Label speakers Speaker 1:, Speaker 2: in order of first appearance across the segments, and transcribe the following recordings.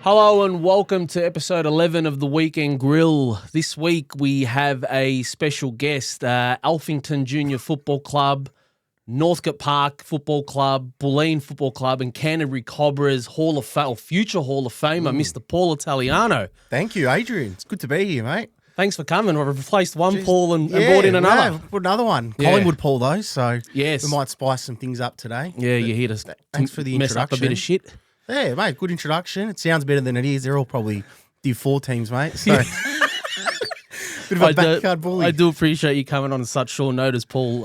Speaker 1: Hello and welcome to episode 11 of the Weekend Grill. This week we have a special guest, Alphington Junior Football Club, Northcote Park Football Club, Bulleen Football Club and Canterbury Cobras future Hall of Famer, Mr. Paul Italiano.
Speaker 2: Thank you, Adrian. It's good to be here, mate.
Speaker 1: Thanks for coming. We've replaced one Paul and brought in another.
Speaker 2: Yeah, put another one.
Speaker 1: Yeah.
Speaker 2: Collingwood Paul, though, so
Speaker 1: yes,
Speaker 2: we might spice some things up today.
Speaker 1: Yeah, you're here to
Speaker 2: thanks for the
Speaker 1: mess
Speaker 2: introduction.
Speaker 1: up a bit of shit.
Speaker 2: Yeah, mate, good introduction. It sounds better than it is. They're all probably Div 4 teams, mate. So, bit of a backyard bully.
Speaker 1: I do appreciate you coming on such short notice, Paul.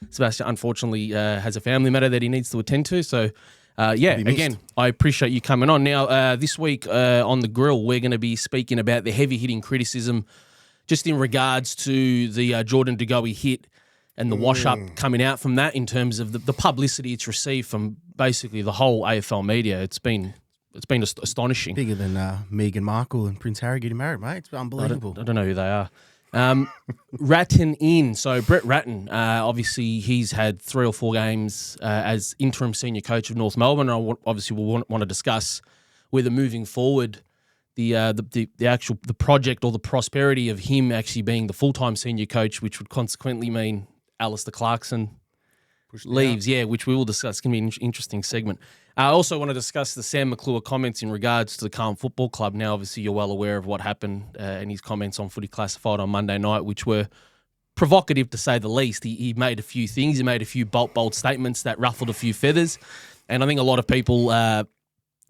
Speaker 1: Sebastian, unfortunately, has a family matter that he needs to attend to. So, again, I appreciate you coming on. Now, this week on The Grill, we're going to be speaking about the heavy-hitting criticism just in regards to the Jordan De Goey hit and the wash-up coming out from that in terms of the publicity it's received from basically the whole AFL media. It's been astonishing.
Speaker 2: Bigger than Meghan Markle and Prince Harry getting married, mate. It's unbelievable.
Speaker 1: I don't know who they are. Ratten in. So Brett Ratten, obviously he's had 3 or 4 games as interim senior coach of North Melbourne. Obviously we'll want to discuss whether moving forward the project or the prosperity of him actually being the full-time senior coach, which would consequently mean Alistair Clarkson leaves, which we will discuss. It's going to be an interesting segment. I also want to discuss the Sam McClure comments in regards to the Carlton Football Club. Now, obviously, you're well aware of what happened and his comments on Footy Classified on Monday night, which were provocative to say the least. He made a few things. He made a few bold statements that ruffled a few feathers. And I think a lot of people, to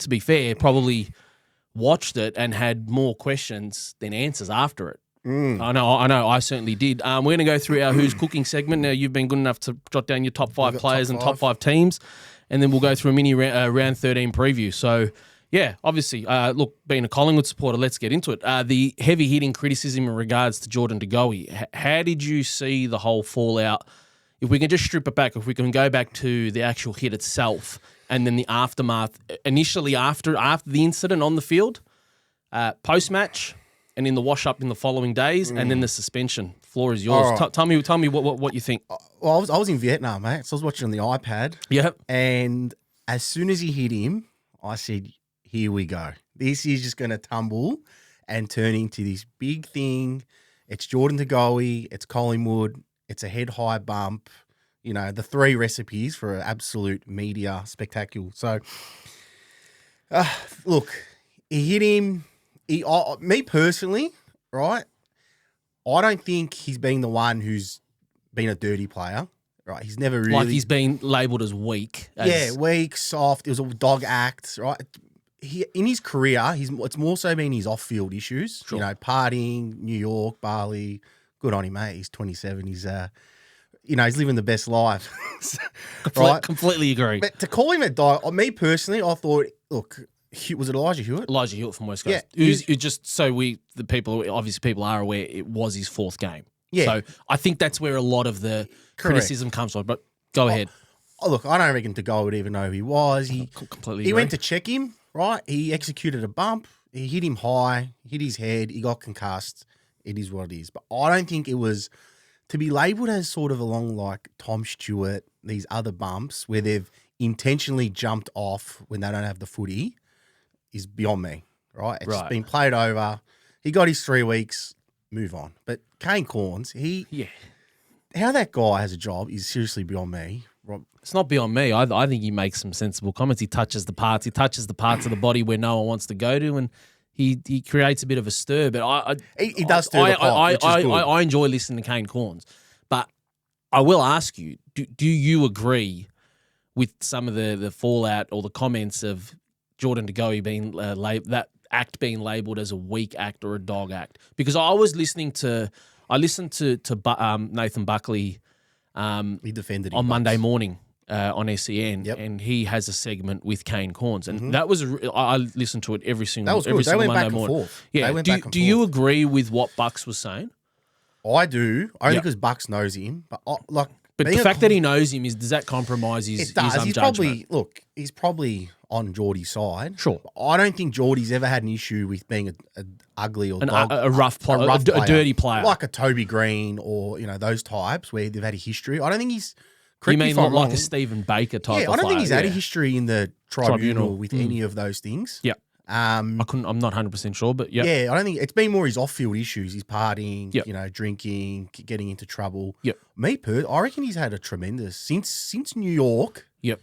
Speaker 1: be fair, probably watched it and had more questions than answers after it. I know. I certainly did. We're going to go through our Who's Cooking segment. Now, you've been good enough to jot down your top 5 players and top 5 teams, and then we'll go through a mini round 13 preview. So, yeah, obviously, look, being a Collingwood supporter, let's get into it. The heavy-hitting criticism in regards to Jordan De Goey. How did you see the whole fallout? If we can just strip it back, if we can go back to the actual hit itself and then the aftermath, initially after the incident on the field, post-match, and in the wash-up in the following days, and then the suspension. Floor is yours. Right. Tell me what you think.
Speaker 2: Well, I was in Vietnam, mate, so I was watching on the iPad.
Speaker 1: Yep.
Speaker 2: And as soon as he hit him, I said, here we go. This is just going to tumble and turn into this big thing. It's Jordan De Goey, it's Collingwood, it's a head-high bump. You know, the 3 recipes for an absolute media spectacle. So, look, he hit him. Me personally, right, I don't think he's been the one who's been a dirty player, right? He's never really...
Speaker 1: Like he's been labelled as weak.
Speaker 2: Weak, soft. It was a dog act, right? In his career, it's more so been his off-field issues. Sure. You know, partying, New York, Bali. Good on him, mate. He's 27. He's, he's living the best life. Right?
Speaker 1: Completely agree.
Speaker 2: But to call him a dog, me personally, I thought, look... Was it Elijah Hewett?
Speaker 1: Elijah Hewett from West Coast.
Speaker 2: Yeah.
Speaker 1: Who's just so people are aware, it was his 4th game.
Speaker 2: Yeah.
Speaker 1: So I think that's where a lot of the criticism comes from. But go ahead.
Speaker 2: Look, I don't reckon De Goey would even know who he was. He went to check him, right? He executed a bump. He hit him high, hit his head. He got concussed. It is what it is. But I don't think it was to be labelled as sort of along like Tom Stewart, these other bumps where they've intentionally jumped off when they don't have the footy. Is beyond me, right? It's been played over. He got his 3 weeks, move on. But Kane Corns, how that guy has a job is seriously beyond me.
Speaker 1: It's not beyond me. I think he makes some sensible comments. He touches the parts of the body where no one wants to go to, and he creates a bit of a stir. But
Speaker 2: he does stir the pot, which is good.
Speaker 1: I enjoy listening to Kane Corns. But I will ask you, do you agree with some of the fallout or the comments of Jordan De Goey being that act being labelled as a weak act or a dog act? Because I listened to Nathan Buckley.
Speaker 2: He defended him
Speaker 1: on Monday morning on SEN, and he has a segment with Kane Corns, and that was I listened to it every single Monday morning. Yeah, do you agree with what Bucks was saying?
Speaker 2: I do, only because Bucks knows him, but
Speaker 1: But the fact that he knows him does that compromise his judgment?
Speaker 2: He's probably on Geordie's side.
Speaker 1: Sure.
Speaker 2: I don't think Geordie's ever had an issue with being a ugly or
Speaker 1: a rough player, a dirty player.
Speaker 2: Like a Toby Green or, those types where they've had a history. I don't think he's...
Speaker 1: You mean like a Stephen Baker type of player?
Speaker 2: I don't think he's had a history in the tribunal with any of those things.
Speaker 1: Yeah. I'm not 100% sure, but yeah.
Speaker 2: Yeah, I don't think it's been more his off-field issues. He's partying,
Speaker 1: Yep.
Speaker 2: Drinking, getting into trouble.
Speaker 1: Yep.
Speaker 2: I reckon he's had a tremendous since New York.
Speaker 1: Yep.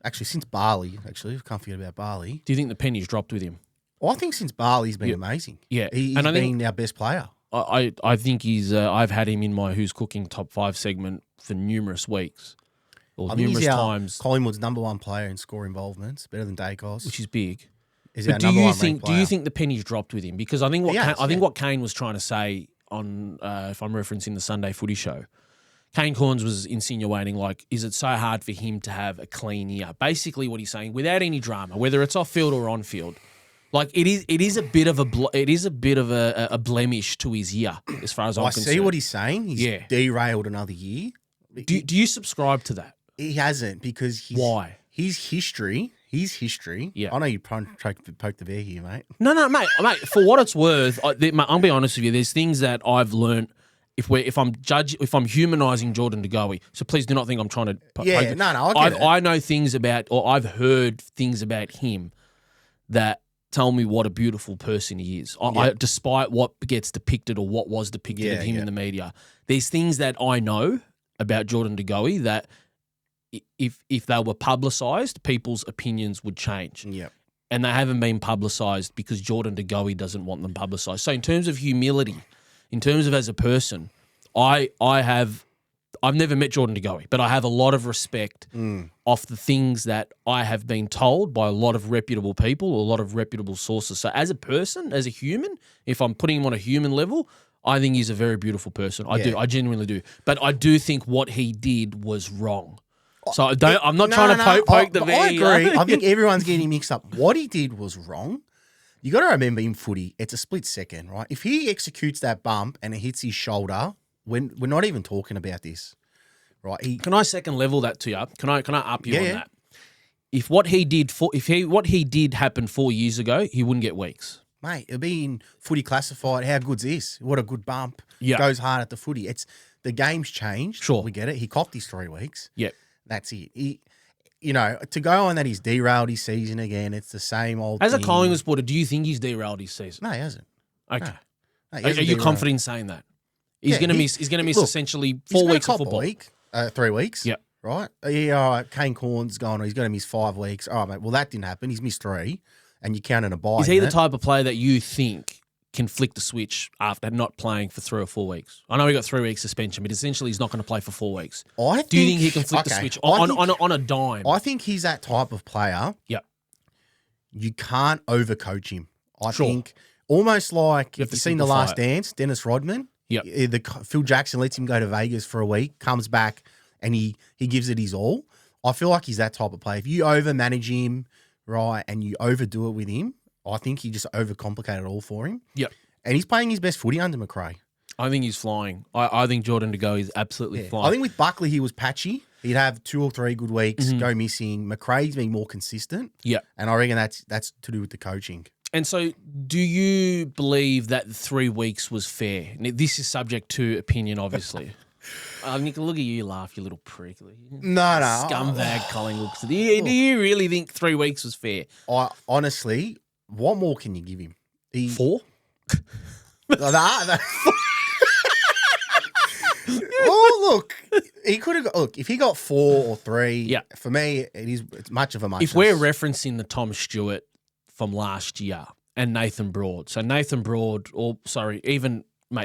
Speaker 2: Actually, since Bali. Actually, can't forget about Bali.
Speaker 1: Do you think the penny's dropped with him?
Speaker 2: Well, I think since Bali, he's been amazing.
Speaker 1: Yeah,
Speaker 2: he's been our best player.
Speaker 1: I think he's. I've had him in my Who's Cooking top 5 segment for numerous weeks, or
Speaker 2: I think
Speaker 1: numerous
Speaker 2: he's
Speaker 1: times,
Speaker 2: Collingwood's #1 player in score involvements, better than Dacos.
Speaker 1: which is big.
Speaker 2: Is
Speaker 1: But
Speaker 2: our
Speaker 1: do
Speaker 2: number
Speaker 1: you
Speaker 2: one
Speaker 1: think?
Speaker 2: ranked
Speaker 1: Do you
Speaker 2: player.
Speaker 1: think the penny's dropped with him? Because I think what Kane was trying to say on, if I'm referencing the Sunday Footy show, Kane Corns was insinuating is it so hard for him to have a clean year? Basically, what he's saying, without any drama, whether it's off field or on field. It is a bit of a blemish to his year as far as I'm concerned.
Speaker 2: I see what he's saying. He's derailed another year.
Speaker 1: Do you subscribe to that?
Speaker 2: He hasn't because
Speaker 1: Why?
Speaker 2: His history.
Speaker 1: Yeah.
Speaker 2: I know you're trying to poke the bear here, mate.
Speaker 1: No, mate. For what it's worth, I'll be honest with you. There's things that I've learned. If I'm humanising Jordan De Goey, so please do not think I'm trying to. I know things about, or I've heard things about him that tell me what a beautiful person he is. Despite what gets depicted or what was depicted of him in the media, there's things that I know about Jordan De Goey that if they were publicised, people's opinions would change.
Speaker 2: Yep.
Speaker 1: And they haven't been publicised because Jordan De Goey doesn't want them publicised. So in terms of humility, in terms of as a person, I've never met Jordan De Goey, but I have a lot of respect off the things that I have been told by a lot of reputable people, a lot of reputable sources. So as a person, as a human, if I'm putting him on a human level, I think he's a very beautiful person. I genuinely do. But I do think what he did was wrong. So I'm not trying to poke the bear.
Speaker 2: I agree. I think everyone's getting mixed up. What he did was wrong. You got to remember in footy, it's a split second, right? If he executes that bump and it hits his shoulder, we're not even talking about this, right?
Speaker 1: Can I second level that to you? Can I up you on that? If what he did happen 4 years ago, he wouldn't get weeks.
Speaker 2: Mate, it'll be in footy classified. How good's this? What a good bump.
Speaker 1: Yeah.
Speaker 2: Goes hard at the footy. The game's changed.
Speaker 1: Sure.
Speaker 2: We get it. He copped his 3 weeks.
Speaker 1: Yeah.
Speaker 2: That's it. To go on that he's derailed his season again, it's the same old
Speaker 1: As
Speaker 2: thing.
Speaker 1: a Collingwood supporter, do you think he's derailed his season?
Speaker 2: No, he hasn't.
Speaker 1: Okay.
Speaker 2: No,
Speaker 1: Are you confident in saying that? He's going to miss essentially 4 weeks of football.
Speaker 2: 3 weeks.
Speaker 1: Yep.
Speaker 2: Right? Yeah, all right. Kane Corn's gone, he's going to miss 5 weeks. All right, mate. Well, that didn't happen. He's missed 3, and you counted a bye.
Speaker 1: Is he the type of player that you think can flick the switch after not playing for 3 or 4 weeks? I know he got 3 weeks suspension, but essentially he's not going to play for 4 weeks. Do you think he can flick the switch on a dime?
Speaker 2: I think he's that type of player.
Speaker 1: Yep.
Speaker 2: You can't overcoach him. I think almost like if you've seen The Last Dance, Dennis Rodman.
Speaker 1: Yep.
Speaker 2: Phil Jackson lets him go to Vegas for a week, comes back, and he gives it his all. I feel like he's that type of player. If you overmanage him, right, and you overdo it with him, I think he just overcomplicated it all for him.
Speaker 1: Yep.
Speaker 2: And he's playing his best footy under McRae.
Speaker 1: I think he's flying. I think Jordan De Goey is absolutely flying.
Speaker 2: I think with Buckley, he was patchy. He'd have 2 or 3 good weeks, go missing. McRae's been more consistent.
Speaker 1: Yeah.
Speaker 2: And I reckon that's to do with the coaching.
Speaker 1: And so do you believe that 3 weeks was fair? Now, this is subject to opinion, obviously. Nick, look at you laugh, you little prick.
Speaker 2: No.
Speaker 1: Scumbag Collingwood. Do you really think 3 weeks was fair?
Speaker 2: Honestly, what more can you give him?
Speaker 1: 4?
Speaker 2: Oh, look, he could have. Look, if he got 4 or 3, for me, it's much of a muchness.
Speaker 1: If we're referencing the Tom Stewart from last year and Nathan Broad, mate,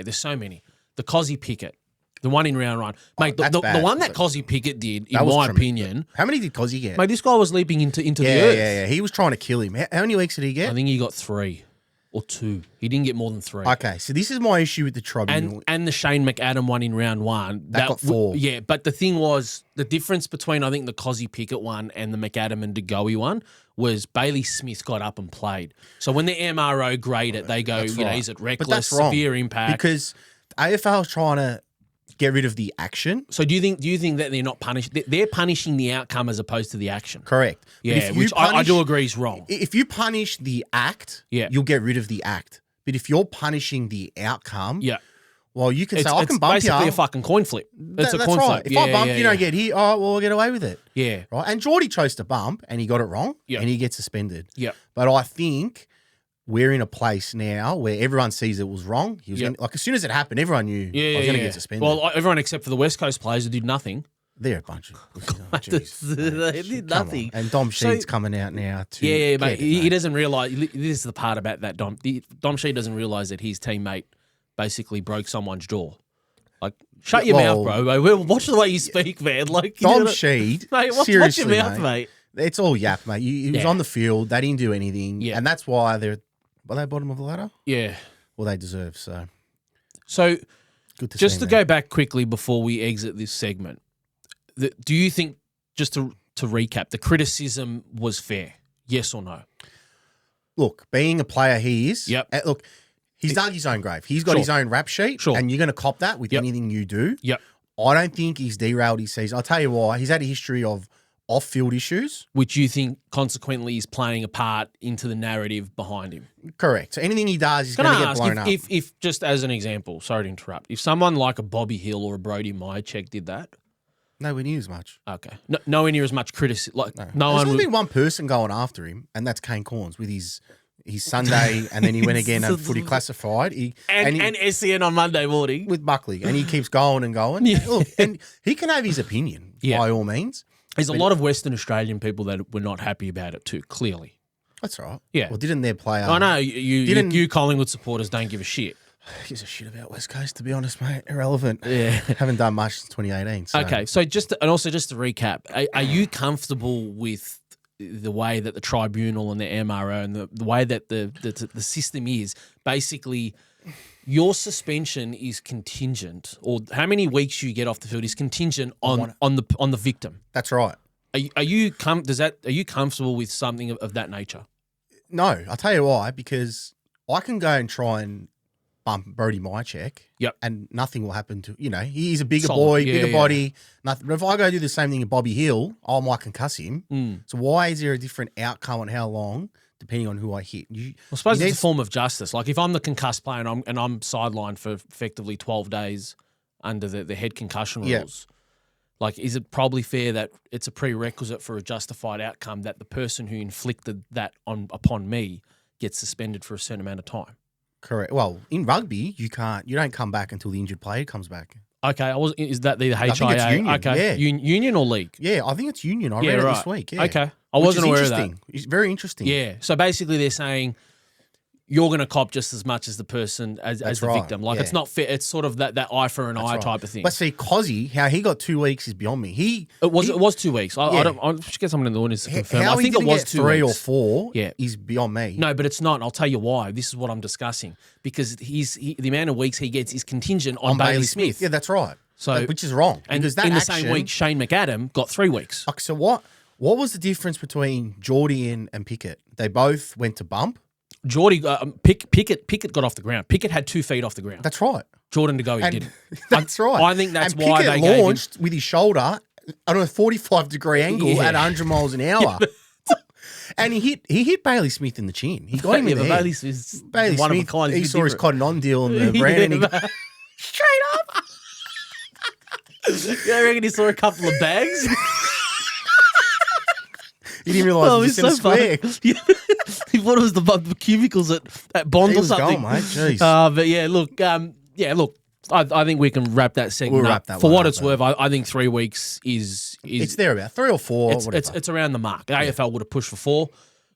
Speaker 1: there's so many. The Cozzy Pickett, the one in round 1, mate. The one that Cozzy Pickett did, in my opinion.
Speaker 2: How many did Cozzy get?
Speaker 1: Mate, this guy was leaping into the earth.
Speaker 2: Yeah. He was trying to kill him. How many weeks did he get?
Speaker 1: I think he got 3 or 2. He didn't get more than 3.
Speaker 2: Okay, so this is my issue with the Tribunal.
Speaker 1: And the Shane McAdam one in round 1.
Speaker 2: That got 4.
Speaker 1: Yeah, but the thing was, the difference between, I think, the Cozzy Pickett one and the McAdam and De Goey one was Bailey Smith got up and played. So when the MRO grade it, they go, is it reckless, severe impact?
Speaker 2: Because AFL is trying to get rid of the action.
Speaker 1: So do you think that they're not punished? They're punishing the outcome as opposed to the action.
Speaker 2: Correct.
Speaker 1: Yeah, which I do agree is wrong.
Speaker 2: If you punish the act, you'll get rid of the act. But if you're punishing the outcome, Well, you can say, I can bump you.
Speaker 1: It's basically a fucking coin flip. It's a coin
Speaker 2: right.
Speaker 1: flip.
Speaker 2: If I bump, you don't get hit. Oh, well, I'll get away with it.
Speaker 1: Yeah.
Speaker 2: Right. And Geordie chose to bump and he got it wrong and he gets suspended.
Speaker 1: Yeah.
Speaker 2: But I think we're in a place now where everyone sees it was wrong. He was gonna, like, as soon as it happened, everyone knew I was going to get suspended.
Speaker 1: Well, everyone except for the West Coast players who did nothing.
Speaker 2: They're a bunch of
Speaker 1: they did nothing.
Speaker 2: And Dom Sheed's coming out now too.
Speaker 1: Yeah, mate. He doesn't realise. This is the part about that, Dom. Dom Sheed doesn't realise that his teammate basically broke someone's jaw. Like, shut your mouth, bro. Watch the way you speak, man. Like,
Speaker 2: Dom Sheed,
Speaker 1: mate, watch your mouth, mate.
Speaker 2: It's all yap, mate. He was on the field. They didn't do anything. Yeah. And that's why they're bottom of the ladder?
Speaker 1: Yeah.
Speaker 2: Well, they deserve, so.
Speaker 1: So,
Speaker 2: good to
Speaker 1: just
Speaker 2: see,
Speaker 1: to go back quickly before we exit this segment, do you think, just to recap, the criticism was fair? Yes or no?
Speaker 2: Look, being a player he is.
Speaker 1: Yep.
Speaker 2: Look, he's dug his own grave. He's got his own rap sheet.
Speaker 1: Sure.
Speaker 2: And you're going to cop that with anything you do.
Speaker 1: Yep.
Speaker 2: I don't think he's derailed his season. I'll tell you why. He's had a history of off-field issues.
Speaker 1: Which you think, consequently, is playing a part into the narrative behind him?
Speaker 2: Correct. So anything he does is going to get blown up.
Speaker 1: If, just as an example, sorry to interrupt, if someone like a Bobby Hill or a Brody Myercheck did that,
Speaker 2: nowhere near as much.
Speaker 1: Okay. Nowhere near as much criticism. Like,
Speaker 2: There's only been one person going after him, and that's Kane Corns with his Sunday, and then he went again at Footy Classified. And
Speaker 1: SEN on Monday morning.
Speaker 2: With Buckley, and he keeps going and going. Yeah. Look, and he can have his opinion, by all means.
Speaker 1: There's a lot of Western Australian people that were not happy about it too, clearly.
Speaker 2: That's right.
Speaker 1: Yeah.
Speaker 2: Well, didn't their player...
Speaker 1: I know, you Collingwood supporters don't give a shit.
Speaker 2: Gives a shit about West Coast, to be honest, mate. Irrelevant.
Speaker 1: Yeah.
Speaker 2: Haven't done much since 2018. So.
Speaker 1: Okay, so just to recap, are you comfortable with the way that the tribunal and the MRO and the way that the system is? Basically, your suspension is contingent, or how many weeks you get off the field is contingent on the victim.
Speaker 2: That's right.
Speaker 1: Are you comfortable with something of that nature?
Speaker 2: No, I'll tell you why. Because I can go and try and bump Brody Myercheck, and nothing will happen to, he's a bigger boy, bigger body, nothing. But if I go do the same thing to Bobby Hill, I might concuss him. So why is there a different outcome on how long, depending on who I hit? I
Speaker 1: suppose it's a form of justice. Like if I'm the concussed player and I'm sidelined for effectively 12 days under the head concussion rules, like is it probably fair that it's a prerequisite for a justified outcome that the person who inflicted that upon me gets suspended for a certain amount of time?
Speaker 2: Correct. Well, in rugby, you don't come back until the injured player comes back.
Speaker 1: Okay, is that the HIA?
Speaker 2: I think it's union.
Speaker 1: Okay, union or league?
Speaker 2: Yeah, I think it's union. I read it this week. Yeah.
Speaker 1: Okay, I wasn't aware of that.
Speaker 2: It's very interesting.
Speaker 1: Yeah, so basically they're saying you're going to cop just as much as the person as the victim. Like it's not fair. It's sort of that eye for an eye type of thing.
Speaker 2: But see, Cozzy, how he got 2 weeks is beyond me. It
Speaker 1: was 2 weeks. I should get someone in the audience to confirm.
Speaker 2: I think it was
Speaker 1: 3
Speaker 2: or 4. Is beyond me.
Speaker 1: No, but it's not. And I'll tell you why. This is what I'm discussing because the amount of weeks he gets is contingent on Bailey Smith.
Speaker 2: Yeah, that's right.
Speaker 1: So
Speaker 2: which is wrong.
Speaker 1: And
Speaker 2: because
Speaker 1: in the same week, Shane McAdam got 3 weeks.
Speaker 2: So what was the difference between Geordie and Pickett? They both went to bump.
Speaker 1: Pickett got off the ground. Pickett had 2 feet off the ground.
Speaker 2: That's right.
Speaker 1: Jordan De Goey didn't.
Speaker 2: That's right.
Speaker 1: I think that's
Speaker 2: and
Speaker 1: why
Speaker 2: Pickett
Speaker 1: they
Speaker 2: launched with his shoulder on a 45-degree angle at 100 miles an hour. And he hit Bailey Smith in the chin. He got him in the head.
Speaker 1: Bailey Smith,
Speaker 2: he saw his Cotton On deal in the brand and he straight up.
Speaker 1: I reckon he saw a couple of bags.
Speaker 2: He didn't realise it was in a square.
Speaker 1: He thought it was the cubicles at Bond or something.
Speaker 2: Gone, mate. Jeez.
Speaker 1: But yeah, look. I think we can wrap that segment up. For what it's worth, I think 3 weeks is
Speaker 2: it's there about 3 or 4.
Speaker 1: It's around the mark. AFL would have pushed for 4.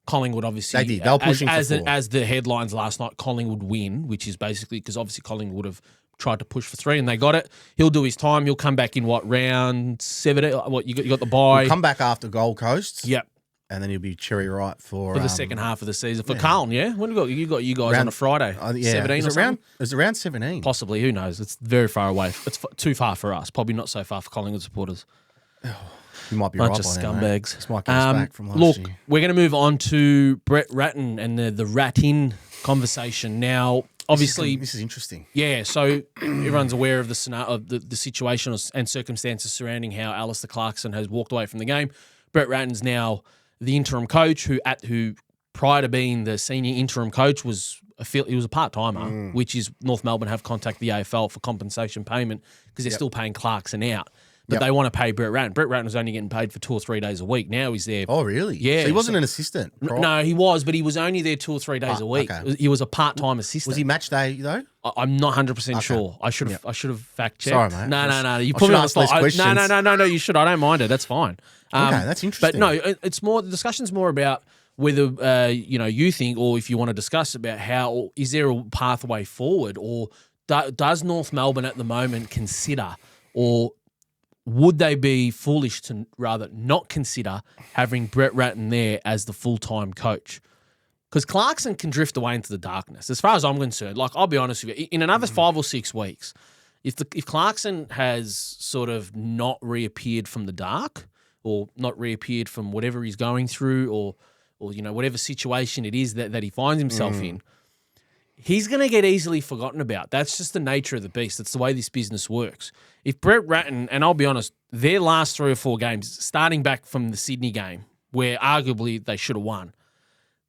Speaker 1: Collingwood obviously
Speaker 2: they did. They were pushing for 4.
Speaker 1: As the headlines last night, Collingwood win, which is basically because obviously Collingwood would have tried to push for 3 and they got it. He'll do his time. He'll come back in round 7? What you got the bye?
Speaker 2: He'll come back after Gold Coast.
Speaker 1: Yep.
Speaker 2: And then he'll be cherry ripe for
Speaker 1: the second half of the season for Carlton. Yeah, when you got you guys on a Friday, 17 or something.
Speaker 2: Is it around 17?
Speaker 1: Possibly. Who knows? It's very far away. It's too far for us. Probably not so far for Collingwood supporters.
Speaker 2: You might be
Speaker 1: bunch
Speaker 2: right
Speaker 1: of
Speaker 2: by
Speaker 1: scumbags.
Speaker 2: This might get us back from last year.
Speaker 1: We're going to move on to Brett Ratten and the Ratten conversation now. Obviously,
Speaker 2: this is interesting.
Speaker 1: Yeah, so everyone's aware of the scenario, of the situation and circumstances surrounding how Alistair Clarkson has walked away from the game. Brett Ratten's now the interim coach who prior to being the senior interim coach, he was a part-timer, which is North Melbourne have contacted the AFL for compensation payment because they're still paying Clarkson out. But they want to pay Brett Ratten. Brett Ratten was only getting paid for 2 or 3 days a week. Now he's there.
Speaker 2: Oh, really?
Speaker 1: Yeah.
Speaker 2: So he wasn't an assistant?
Speaker 1: No, he was, but he was only there 2 or 3 days a week. Okay. He was a part-time assistant.
Speaker 2: Was he match day, though?
Speaker 1: I'm not 100% sure. I should have fact-checked.
Speaker 2: Sorry, mate.
Speaker 1: No. You put me on the spot. No, you should. I don't mind it. That's fine.
Speaker 2: Okay, that's interesting.
Speaker 1: But no, it's more, the discussion's more about whether, you think, or if you want to discuss about how, is there a pathway forward, or does North Melbourne at the moment consider, or would they be foolish to rather not consider having Brett Ratten there as the full-time coach? Because Clarkson can drift away into the darkness. As far as I'm concerned, like, I'll be honest with you, in another 5 or 6 weeks, if Clarkson has sort of not reappeared from the dark, or not reappeared from whatever he's going through, or whatever situation it is that he finds himself in, he's going to get easily forgotten about. That's just the nature of the beast. That's the way this business works. If Brett Ratten, and I'll be honest, their last 3 or 4 games, starting back from the Sydney game, where arguably they should have won,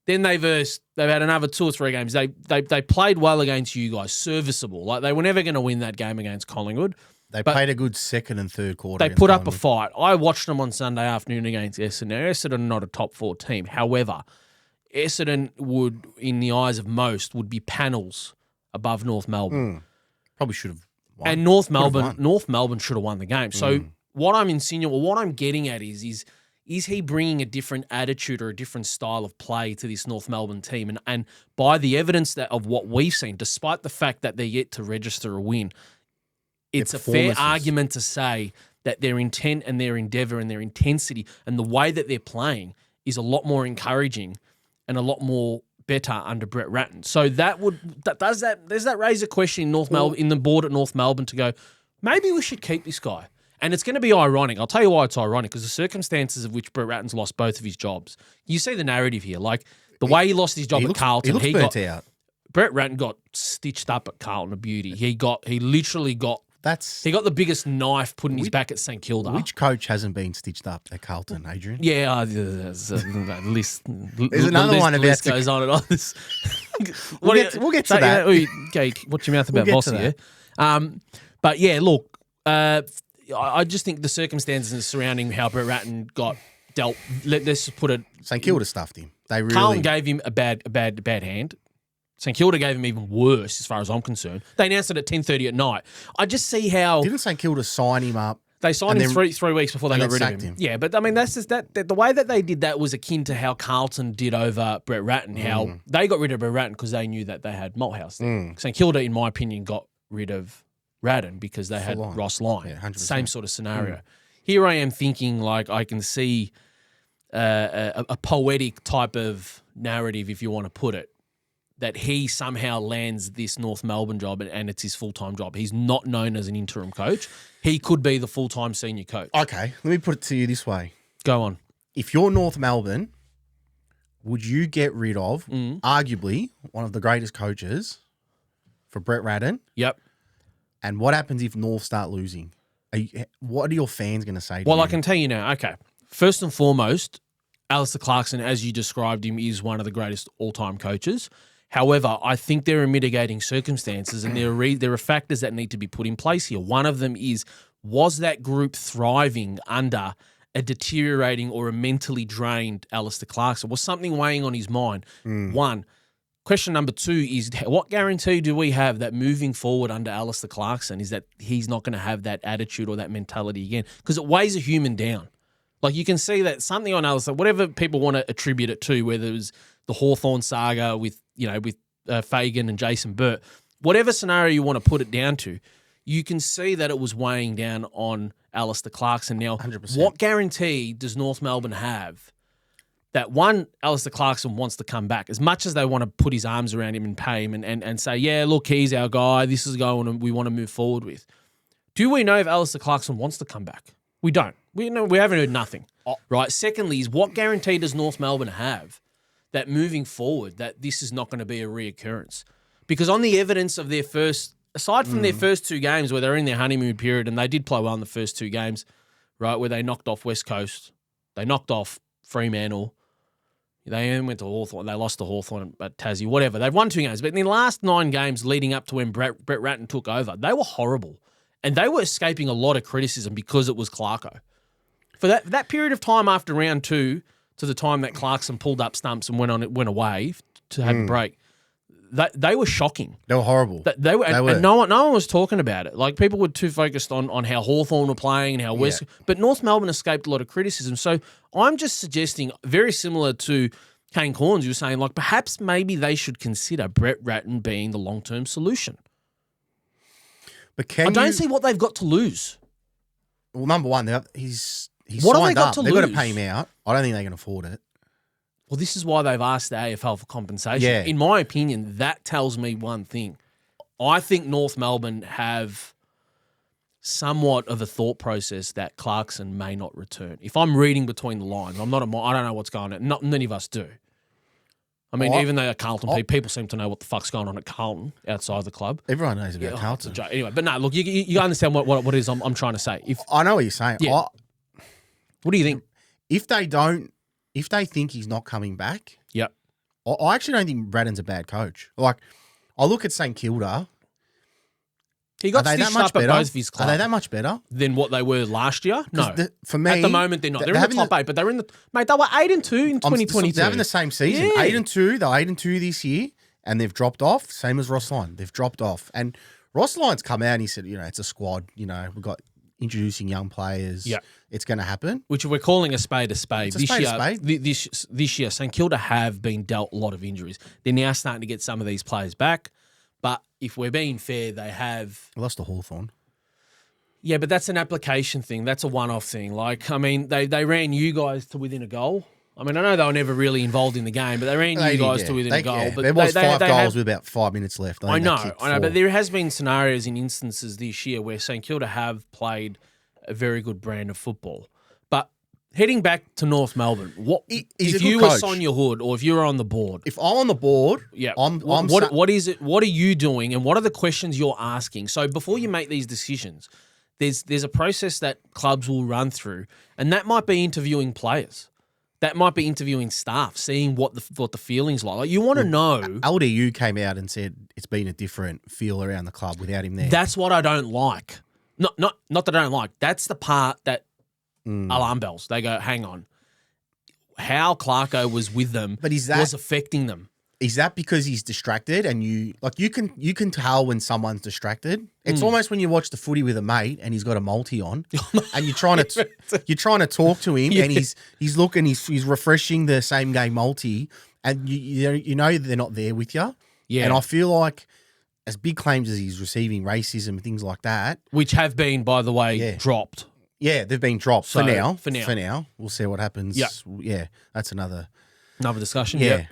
Speaker 1: then they've had another 2 or 3 games. They played well against you guys, serviceable. Like, they were never going to win that game against Collingwood.
Speaker 2: They played a good second and third quarter.
Speaker 1: They put up a fight. I watched them on Sunday afternoon against Essendon. Now, Essendon are not a top 4 team. However, Essendon would, in the eyes of most, would be panels above North Melbourne.
Speaker 2: Probably should have won.
Speaker 1: And North Melbourne should have won the game. So what I'm insinuating, or what I'm getting at is he bringing a different attitude or a different style of play to this North Melbourne team? And by the evidence of what we've seen, despite the fact that they're yet to register a win, it's a fair argument to say that their intent and their endeavour and their intensity and the way that they're playing is a lot more encouraging and a lot more better under Brett Ratten. So does that raise a question in North Melbourne, in the board at North Melbourne, to go, maybe we should keep this guy? And it's going to be ironic. I'll tell you why it's ironic, because the circumstances of which Brett Ratten's lost both of his jobs. You see the narrative here. Like, the way he lost his job at Carlton.
Speaker 2: He looks burnt out.
Speaker 1: Brett Ratten got stitched up at Carlton, a beauty. He literally got the biggest knife put in his back at St Kilda.
Speaker 2: Which coach hasn't been stitched up at Carlton, Adrian?
Speaker 1: Yeah, there's a list.
Speaker 2: There's another one about
Speaker 1: to goes on and on.
Speaker 2: We'll get to that.
Speaker 1: Okay, watch your mouth about boss here. But yeah, look, I just think the circumstances surrounding how Brett Ratten got dealt. Let's just put it.
Speaker 2: St Kilda stuffed him.
Speaker 1: Carlton gave him a bad hand. St Kilda gave him even worse, as far as I'm concerned. They announced it at 10:30 at night. I just see how...
Speaker 2: Didn't St Kilda sign him up?
Speaker 1: They signed him three weeks before they got rid of him. Yeah, but I mean, that's just that. The way that they did that was akin to how Carlton did over Brett Ratten. How they got rid of Brett Ratten because they knew that they had Malthouse there. St Kilda, in my opinion, got rid of Ratten because they had Ross Lyon. Yeah, 100%. Same sort of scenario. Here I am thinking, like, I can see a poetic type of narrative, if you want to put it, that he somehow lands this North Melbourne job and it's his full-time job. He's not known as an interim coach. He could be the full-time senior coach.
Speaker 2: Okay, let me put it to you this way.
Speaker 1: Go on.
Speaker 2: If you're North Melbourne, would you get rid of, arguably, one of the greatest coaches for Brett Ratten?
Speaker 1: Yep.
Speaker 2: And what happens if North start losing? What are your fans going to say to you?
Speaker 1: Well, I can tell you now. Okay. First and foremost, Alistair Clarkson, as you described him, is one of the greatest all-time coaches. However, I think there are mitigating circumstances and there are factors that need to be put in place here. One of them is, was that group thriving under a deteriorating or a mentally drained Alistair Clarkson? Was something weighing on his mind? One. Question number 2 is, what guarantee do we have that moving forward under Alistair Clarkson is that he's not going to have that attitude or that mentality again? Because it weighs a human down. Like, you can see that something on Alistair, whatever people want to attribute it to, whether it was the Hawthorn saga with Fagan and Jason Burt, whatever scenario you want to put it down to, you can see that it was weighing down on Alistair Clarkson. Now,
Speaker 2: 100%.
Speaker 1: What guarantee does North Melbourne have that, one, Alistair Clarkson wants to come back, as much as they want to put his arms around him and pay him and say, yeah, look, he's our guy, this is a guy we want to move forward with. Do we know if Alistair Clarkson wants to come back? We don't. We haven't heard nothing. Right. Secondly, is what guarantee does North Melbourne have that moving forward that this is not going to be a reoccurrence? Because on the evidence of their aside from their first 2 games where they're in their honeymoon period, and they did play well in the first 2 games, right, where they knocked off West Coast, they knocked off Fremantle, They then went to Hawthorn. They lost to Hawthorn at Tassie, whatever. They've won 2 games. But in the last 9 games leading up to when Brett Ratten took over, they were horrible. And they were escaping a lot of criticism because it was Clarko. For that period of time after round 2 to the time that Clarkson pulled up stumps and went away to have a break, they were shocking.
Speaker 2: They were horrible.
Speaker 1: They were. And no one was talking about it. Like, people were too focused on how Hawthorn were playing and how West. But North Melbourne escaped a lot of criticism. So I'm just suggesting, very similar to Kane Corns, you were saying, like, perhaps maybe they should consider Brett Ratten being the long-term solution.
Speaker 2: But
Speaker 1: I don't see what they've got to lose.
Speaker 2: Well, number one, he's
Speaker 1: what
Speaker 2: signed
Speaker 1: have they got
Speaker 2: up.
Speaker 1: to
Speaker 2: They've
Speaker 1: lose?
Speaker 2: got to pay him out. I don't think they can afford it.
Speaker 1: Well, this is why they've asked the AFL for compensation.
Speaker 2: Yeah.
Speaker 1: In my opinion, that tells me one thing. I think North Melbourne have somewhat of a thought process that Clarkson may not return. If I'm reading between the lines, I don't know what's going on. None of us do. I mean, even though at Carlton, people seem to know what the fuck's going on at Carlton outside the club.
Speaker 2: Everyone knows about Carlton.
Speaker 1: Anyway, but no, look, you understand what it is I'm trying to say.
Speaker 2: I know what you're saying.
Speaker 1: Yeah. What do you think?
Speaker 2: If they think he's not coming back,
Speaker 1: Yep.
Speaker 2: I actually don't think Ratten's a bad coach. Like, I look at St Kilda.
Speaker 1: He got stitched up at both of his clubs.
Speaker 2: Are they that much better
Speaker 1: than what they were last year? No.
Speaker 2: For me,
Speaker 1: at the moment, they're not. They're in the top 8, but they're in the... Mate, they were 8-2 in 2022.
Speaker 2: They're having the same season.
Speaker 1: Yeah.
Speaker 2: 8-2. They're 8-2 this year, and they've dropped off. Same as Ross Lyon. They've dropped off. And Ross Lyon's come out and he said, it's a squad. We've got introducing young players.
Speaker 1: Yeah.
Speaker 2: It's going to happen.
Speaker 1: Which we're calling a spade a spade.
Speaker 2: It's a spade a spade.
Speaker 1: This year, St Kilda have been dealt a lot of injuries. They're now starting to get some of these players back. But if we're being fair, they have...
Speaker 2: Lost to Hawthorn.
Speaker 1: Yeah, but that's an application thing. That's a one-off thing. Like, I mean, they ran you guys to within a goal. I mean, I know they were never really involved in the game, but they ran you guys to within a goal.
Speaker 2: Yeah.
Speaker 1: But
Speaker 2: there was 5 goals with about 5 minutes left.
Speaker 1: I know, but there has been scenarios and instances this year where St Kilda have played a very good brand of football. But heading back to North Melbourne, if you were Sonia Hood or if you were on the board?
Speaker 2: If I'm on the board,
Speaker 1: what is it? What are you doing, and what are the questions you're asking? So before you make these decisions, there's a process that clubs will run through, and that might be interviewing players. That might be interviewing staff, seeing what the feeling's like. You want to know.
Speaker 2: LDU came out and said it's been a different feel around the club without him there.
Speaker 1: That's what I don't like. Not that I don't like. That's the part that alarm bells. They go, hang on. How Clarko was with them was affecting them.
Speaker 2: Is that because he's distracted and you can tell when someone's distracted? It's almost when you watch the footy with a mate and he's got a multi on and you're trying to talk to him and he's refreshing the same game multi and you know they're not there with you. Yeah. And I feel like as big claims as he's receiving racism and things like that,
Speaker 1: which have been, by the way, dropped.
Speaker 2: Yeah, they've been dropped for now.
Speaker 1: For now,
Speaker 2: we'll see what happens. Yeah, that's another
Speaker 1: discussion.
Speaker 2: Yeah.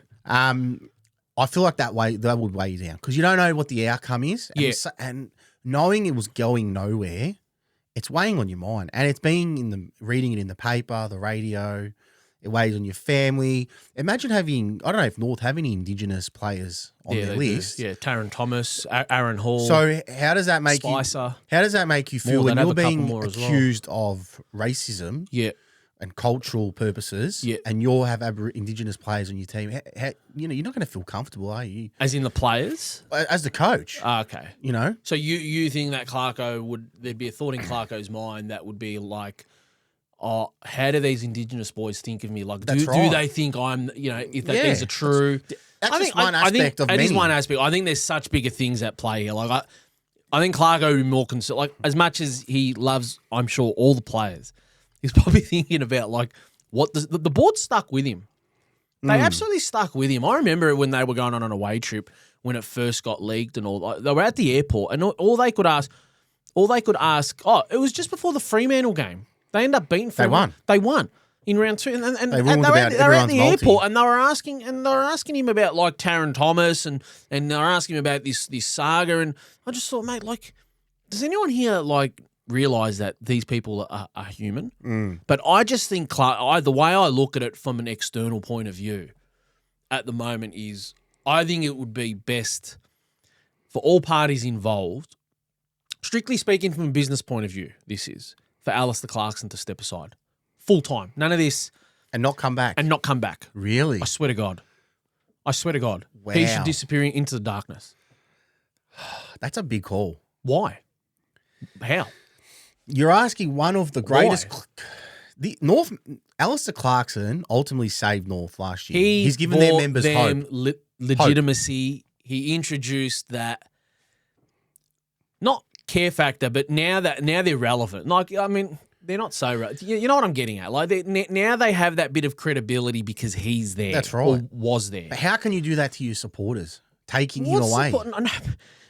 Speaker 2: I feel like that would weigh you down because you don't know what the outcome is. And knowing it was going nowhere, it's weighing on your mind. And it's being reading it in the paper, the radio. It weighs on your family. Imagine having, I don't know if North have any Indigenous players on their list.
Speaker 1: Yeah, Taron Thomas, Aaron Hall.
Speaker 2: So how does that make
Speaker 1: Spicer.
Speaker 2: How does that make you feel when you're being accused of racism? Yeah. And cultural purposes, and you'll have Indigenous players on your team. You're not going to feel comfortable, are you?
Speaker 1: As in the players?
Speaker 2: As the coach.
Speaker 1: Okay.
Speaker 2: So
Speaker 1: you think that there'd be a thought in Clarko's mind that would be like, oh, how do these Indigenous boys think of me? Like, do they think I'm, if these are true?
Speaker 2: That's just one aspect of many.
Speaker 1: It is one aspect. I think there's such bigger things at play here. Like, I think Clarko would be more concerned. Like, as much as he loves, I'm sure, all the players, he's probably thinking about, like, what the board stuck with him. They absolutely stuck with him. I remember when they were going on an away trip when it first got leaked and all. They were at the airport and all they could ask, it was just before the Fremantle game. They ended up beating Fremantle. They won in round 2. And
Speaker 2: they were at the
Speaker 1: airport and they were asking him about, like, Taron Thomas and they were asking him about this saga. And I just thought, mate, like, does anyone here, like, realise that these people are human? But I just think the way I look at it from an external point of view at the moment is I think it would be best for all parties involved, strictly speaking from a business point of view, this is, for Alistair Clarkson to step aside. Full time. None of this
Speaker 2: And not come back.
Speaker 1: I
Speaker 2: Really?
Speaker 1: swear to God.
Speaker 2: Wow.
Speaker 1: He should disappear into the darkness.
Speaker 2: That's a big call.
Speaker 1: Why? How?
Speaker 2: You're asking one of the greatest. Alistair Clarkson ultimately saved North last year. He's given their members hope.
Speaker 1: Legitimacy. He introduced that, not care factor, but now they're relevant. Like, I mean, they're not so relevant. You know what I'm getting at? Like, now they have that bit of credibility because he's there.
Speaker 2: That's right.
Speaker 1: Or was there.
Speaker 2: But how can you do that to your supporters? Taking him away.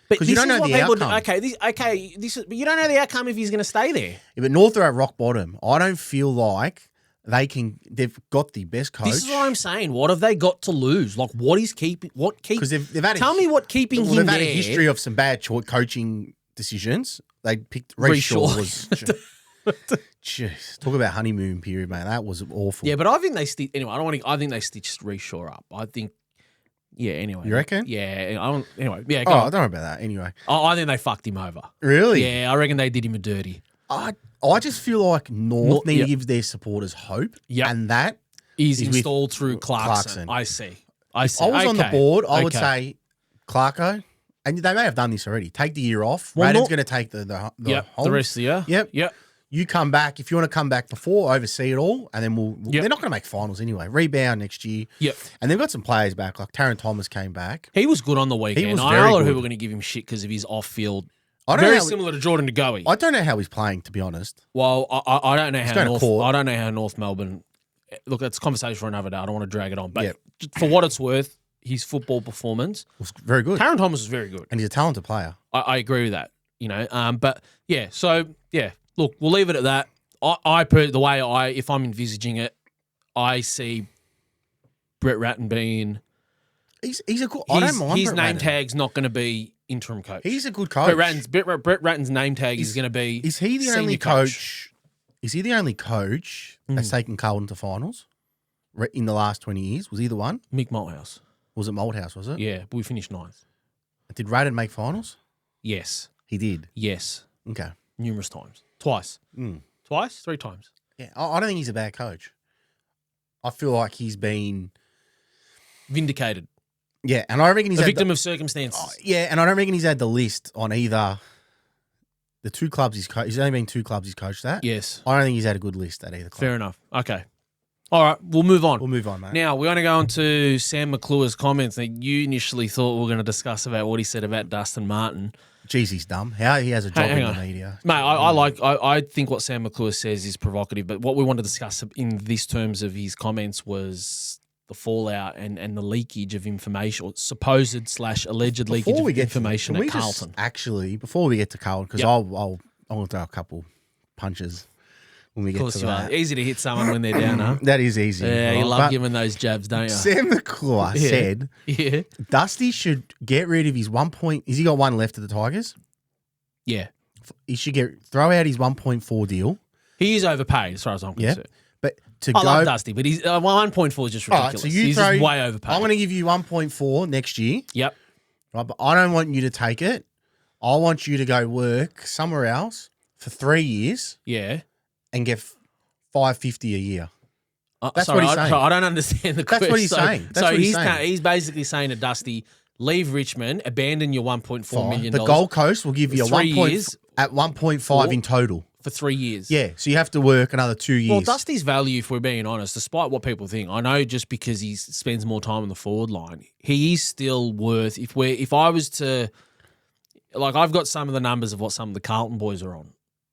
Speaker 1: Because
Speaker 2: you don't know the outcome.
Speaker 1: But you don't know the outcome if he's going to stay there.
Speaker 2: Yeah, but North are at rock bottom. I don't feel like they've got the best coach.
Speaker 1: This is what I'm saying. What have they got to lose? Like, because
Speaker 2: they've had
Speaker 1: tell me what keeping him
Speaker 2: they've
Speaker 1: there.
Speaker 2: had a history of some bad coaching decisions. They picked Ray Shaw. Jeez, talk about honeymoon period, man. That was awful.
Speaker 1: Yeah, but I think they I think they stitched Ray Shaw up. I think. Yeah. Anyway,
Speaker 2: you reckon?
Speaker 1: Yeah. Anyway, yeah.
Speaker 2: Don't worry about that. Anyway,
Speaker 1: I think they fucked him over.
Speaker 2: Really?
Speaker 1: Yeah, I reckon they did him a dirty.
Speaker 2: I just feel like North need to give their supporters hope.
Speaker 1: Yeah,
Speaker 2: and that
Speaker 1: is installed through Clarkson. I see.
Speaker 2: If I was on the board, I would say Clarko, and they may have done this already. Take the year off. Ratten's going to take the
Speaker 1: rest of the year.
Speaker 2: Yep. You come back if you want to come back before, oversee it all, and then they're not going to make finals anyway. Rebound next year.
Speaker 1: Yep.
Speaker 2: And they've got some players back, like Taron Thomas came back.
Speaker 1: He was good on the weekend.
Speaker 2: He was
Speaker 1: I know a lot of people are going to give him shit because of his off-field. Very similar to Jordan De Goey.
Speaker 2: I don't know how he's playing, to be honest.
Speaker 1: Well, I don't know how North Melbourne. Look, that's a conversation for another day. I don't want to drag it on, but for what it's worth, his football performance
Speaker 2: was very good.
Speaker 1: Taron Thomas was very good,
Speaker 2: and he's a talented player.
Speaker 1: I agree with that. You know, but yeah. So yeah, look, we'll leave it at that. If I'm envisaging it, I see Brett Ratten being.
Speaker 2: He's a good. I don't mind
Speaker 1: his
Speaker 2: Brett
Speaker 1: name
Speaker 2: Ratten.
Speaker 1: Tag's not going to be interim coach.
Speaker 2: He's a good coach.
Speaker 1: Brett Ratten's name tag is going to be.
Speaker 2: Is he the only coach? Is he the only coach that's taken Carlton to finals in the last 20 years? Was he the one?
Speaker 1: Mick Malthouse.
Speaker 2: Was it Malthouse? Was it?
Speaker 1: Yeah, but we finished 9th.
Speaker 2: Did Ratten make finals?
Speaker 1: Yes,
Speaker 2: he did.
Speaker 1: Yes.
Speaker 2: Okay.
Speaker 1: Numerous times. Twice. Twice? 3 times.
Speaker 2: Yeah, I don't think he's a bad coach. I feel like he's been
Speaker 1: vindicated.
Speaker 2: Yeah, and I reckon he's
Speaker 1: a victim of circumstances.
Speaker 2: Yeah, and I don't reckon he's had the list on either the 2 clubs he's coached. He's only been 2 clubs he's coached at.
Speaker 1: Yes.
Speaker 2: I don't think he's had a good list at either club.
Speaker 1: Fair enough. Okay. All right, we'll move on.
Speaker 2: Mate.
Speaker 1: Now, we're going to go on to Sam McClure's comments that you initially thought we were going to discuss about what he said about Dustin Martin.
Speaker 2: Jeez, he's dumb. How he has a job in the media.
Speaker 1: Mate, I think what Sam McClure says is provocative, but what we want to discuss in these terms of his comments was the fallout and the leakage of information, or supposed / alleged leakage of information at Carlton.
Speaker 2: Before we get to Carlton, because I'll throw a couple punches when we get to that.
Speaker 1: Easy to hit someone when they're down, huh?
Speaker 2: That is easy.
Speaker 1: Yeah, you love giving those jabs, don't you?
Speaker 2: Sam McClure said Dusty should get rid of his 1 point. Has he got 1 left at the Tigers?
Speaker 1: Yeah.
Speaker 2: He should throw out his 1.4 deal.
Speaker 1: He is overpaid as far as I'm concerned.
Speaker 2: But
Speaker 1: I love Dusty, but he's 1.4 is just ridiculous.
Speaker 2: Right, so
Speaker 1: he's just way overpaid.
Speaker 2: I'm going to give you 1.4 next year.
Speaker 1: Yep.
Speaker 2: Right, but I don't want you to take it. I want you to go work somewhere else for 3 years.
Speaker 1: Yeah.
Speaker 2: And get $550 a year. That's
Speaker 1: what
Speaker 2: he's saying.
Speaker 1: I don't understand the question.
Speaker 2: That's what he's saying. That's what he's saying.
Speaker 1: He's basically saying to Dusty, leave Richmond, abandon your $1.4 million.
Speaker 2: The Gold Coast will give you 3 years at 1.5 in total.
Speaker 1: For 3 years.
Speaker 2: Yeah, so you have to work another 2 years.
Speaker 1: Well, Dusty's value, if we're being honest, despite what people think, I know just because he spends more time on the forward line, he is still worth, if I was to, like, I've got some of the numbers of what some of the Carlton boys are on.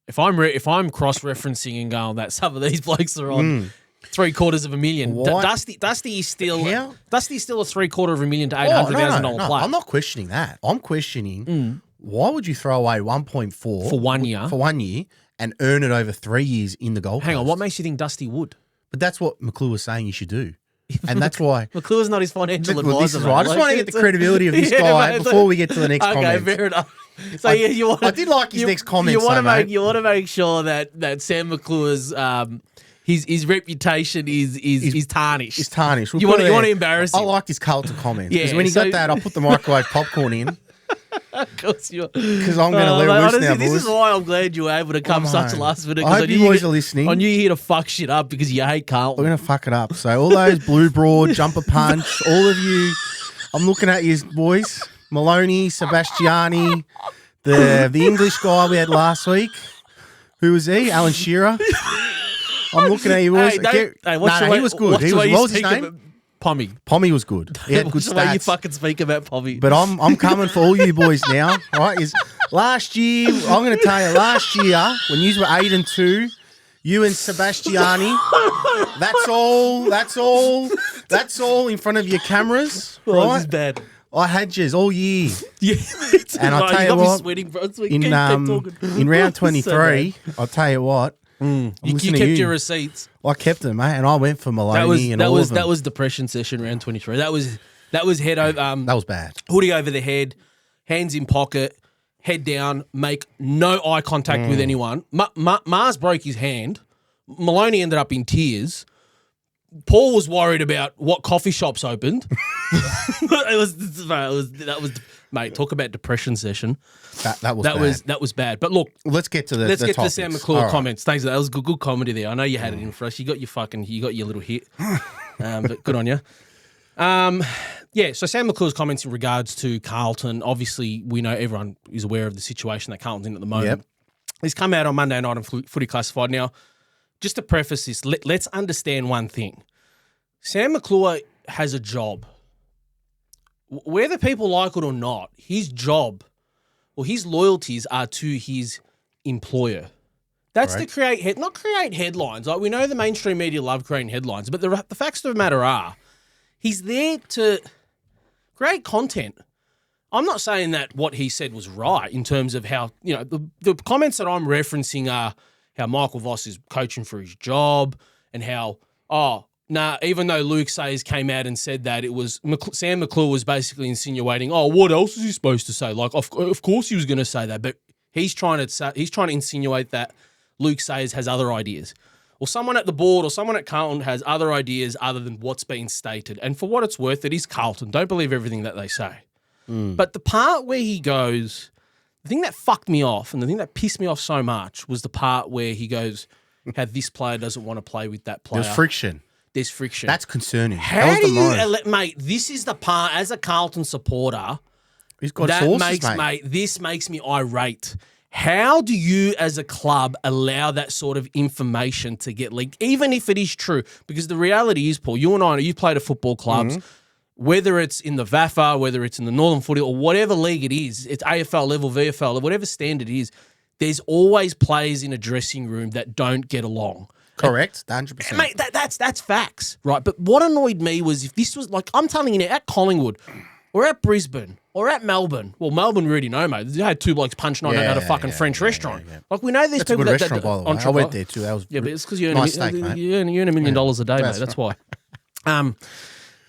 Speaker 1: If I'm cross-referencing and going that some of these blokes are on $750,000, Dusty is still Dusty's still a $750,000 to $800,000 player.
Speaker 2: I'm not questioning that. I'm questioning why would you throw away 1.4
Speaker 1: for 1 year?
Speaker 2: For 1 year and earn it over 3 years in the Gold Coast.
Speaker 1: Hang on, what makes you think Dusty would?
Speaker 2: But that's what McClure was saying you should do. And that's why
Speaker 1: McClure's not his financial advisor.
Speaker 2: I just want to get the credibility of this guy before we get to the next comment.
Speaker 1: Okay, fair enough. So
Speaker 2: I did like his next comment.
Speaker 1: You want to make sure that Sam McClure's his reputation is tarnished.
Speaker 2: It's tarnished.
Speaker 1: You want to embarrass him.
Speaker 2: I liked his Carlton comments because when he got that, I put the microwave popcorn in.
Speaker 1: Of course you are.
Speaker 2: Because I'm going to let loose
Speaker 1: honestly,
Speaker 2: now,
Speaker 1: this
Speaker 2: boys.
Speaker 1: is why I'm glad you were able to come such last minute.
Speaker 2: I hope you boys are listening.
Speaker 1: I knew you here to fuck shit up because you hate Carlton.
Speaker 2: We're going to fuck it up. So all those blue broad, jumper punch, all of you, I'm looking at you boys. Maloney, Sebastiani, the English guy we had last week. Who was he? Alan Shearer. I'm looking at you boys.
Speaker 1: He was
Speaker 2: good. What was his name?
Speaker 1: Pommy.
Speaker 2: Pommy was good. He had good
Speaker 1: What's the way you
Speaker 2: stats.
Speaker 1: fucking speak about Pommy?
Speaker 2: But I'm coming for all you boys now, right? Last year, I'm going to tell you, last year, when you were 8-2, you and Sebastiani, that's all in front of your cameras, right?
Speaker 1: Oh, this is bad.
Speaker 2: I had yous all year.
Speaker 1: Yeah,
Speaker 2: and I'll tell you what,
Speaker 1: sweating, bro.
Speaker 2: in round 23, I'll tell you what,
Speaker 1: you kept your receipts.
Speaker 2: I kept them, mate, and I went for Maloney and all of them.
Speaker 1: That was depression session round 23. That was head over.
Speaker 2: That was bad.
Speaker 1: Hoodie over the head, hands in pocket, head down, make no eye contact with anyone. Mars broke his hand. Maloney ended up in tears. Paul was worried about what coffee shops opened. That was mate. Talk about depression session.
Speaker 2: That was
Speaker 1: bad. But look,
Speaker 2: let's get to the
Speaker 1: the Sam McClure comments. Thanks. That was good comedy there. I know you had it in for us. You got your little hit. But good on you. Yeah. So Sam McClure's comments in regards to Carlton. Obviously, we know everyone is aware of the situation that Carlton's in at the moment.
Speaker 2: Yep.
Speaker 1: He's come out on Monday night on Footy Classified. Now, just to preface this, let's understand one thing. Sam McClure has a job. Whether people like it or not, his job or his loyalties are to his employer. That's to not create headlines. Like, we know the mainstream media love creating headlines, but the facts of the matter are, he's there to create content. I'm not saying that what he said was right in terms of how, the comments that I'm referencing are how Michael Voss is coaching for his job and how, even though Luke Sayers came out and said that, it was Sam McClure was basically insinuating, what else is he supposed to say? Like, of course he was going to say that, but he's trying to insinuate that Luke Sayers has other ideas, or someone at the board or someone at Carlton has other ideas other than what's been stated. And for what it's worth, it is Carlton. Don't believe everything that they say. But the part where he goes, the thing that fucked me off and the thing that pissed me off so much was the part where he goes, how this player doesn't want to play with that player.
Speaker 2: There's friction.
Speaker 1: That's
Speaker 2: concerning.
Speaker 1: How do you, mate? This is the part as a Carlton supporter.
Speaker 2: He's got
Speaker 1: that
Speaker 2: sources,
Speaker 1: mate. This makes me irate. How do you, as a club, allow that sort of information to get leaked, even if it is true? Because the reality is, Paul, you and I, you've played at football clubs. Whether it's in the VAFA, whether it's in the Northern Footy, or whatever league it is, it's AFL level, VFL level, whatever standard it is, there's always players in a dressing room that don't get along.
Speaker 2: Correct, 100%.
Speaker 1: Mate, that's facts, right? But what annoyed me was if this was, like, I'm telling you now, at Collingwood or at Brisbane or at Melbourne, well, Melbourne, we already know, mate. They had two blokes punching on at a fucking French restaurant. Yeah. Like, we know these people
Speaker 2: that... That's a good restaurant, by the way. I went there too. That was
Speaker 1: but it's because you earn
Speaker 2: nice steak, mate.
Speaker 1: You earn $1 million a day, mate. That's why.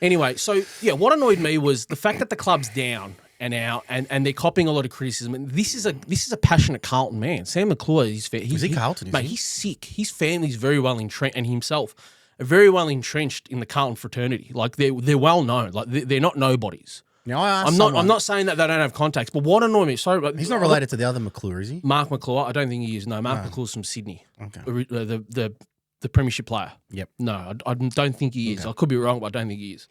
Speaker 1: Anyway, so, what annoyed me was the fact that the club's down and out, and they're copying a lot of criticism. And this is a passionate Carlton man. Sam McClure, is he Carlton? Mate, he's sick. His family's very well entrenched, and himself very well entrenched in the Carlton fraternity. Like, they're well known. Like, they're not nobodies.
Speaker 2: Now,
Speaker 1: I'm not saying that they don't have contacts, but what annoyed me. Sorry,
Speaker 2: he's not related to the other McClure, is he?
Speaker 1: Mark McClure, I don't think he is. No, Mark McClure's from Sydney.
Speaker 2: Okay.
Speaker 1: The premiership player.
Speaker 2: Yep.
Speaker 1: No, I don't think he is. Okay. I could be wrong, but I don't think he is.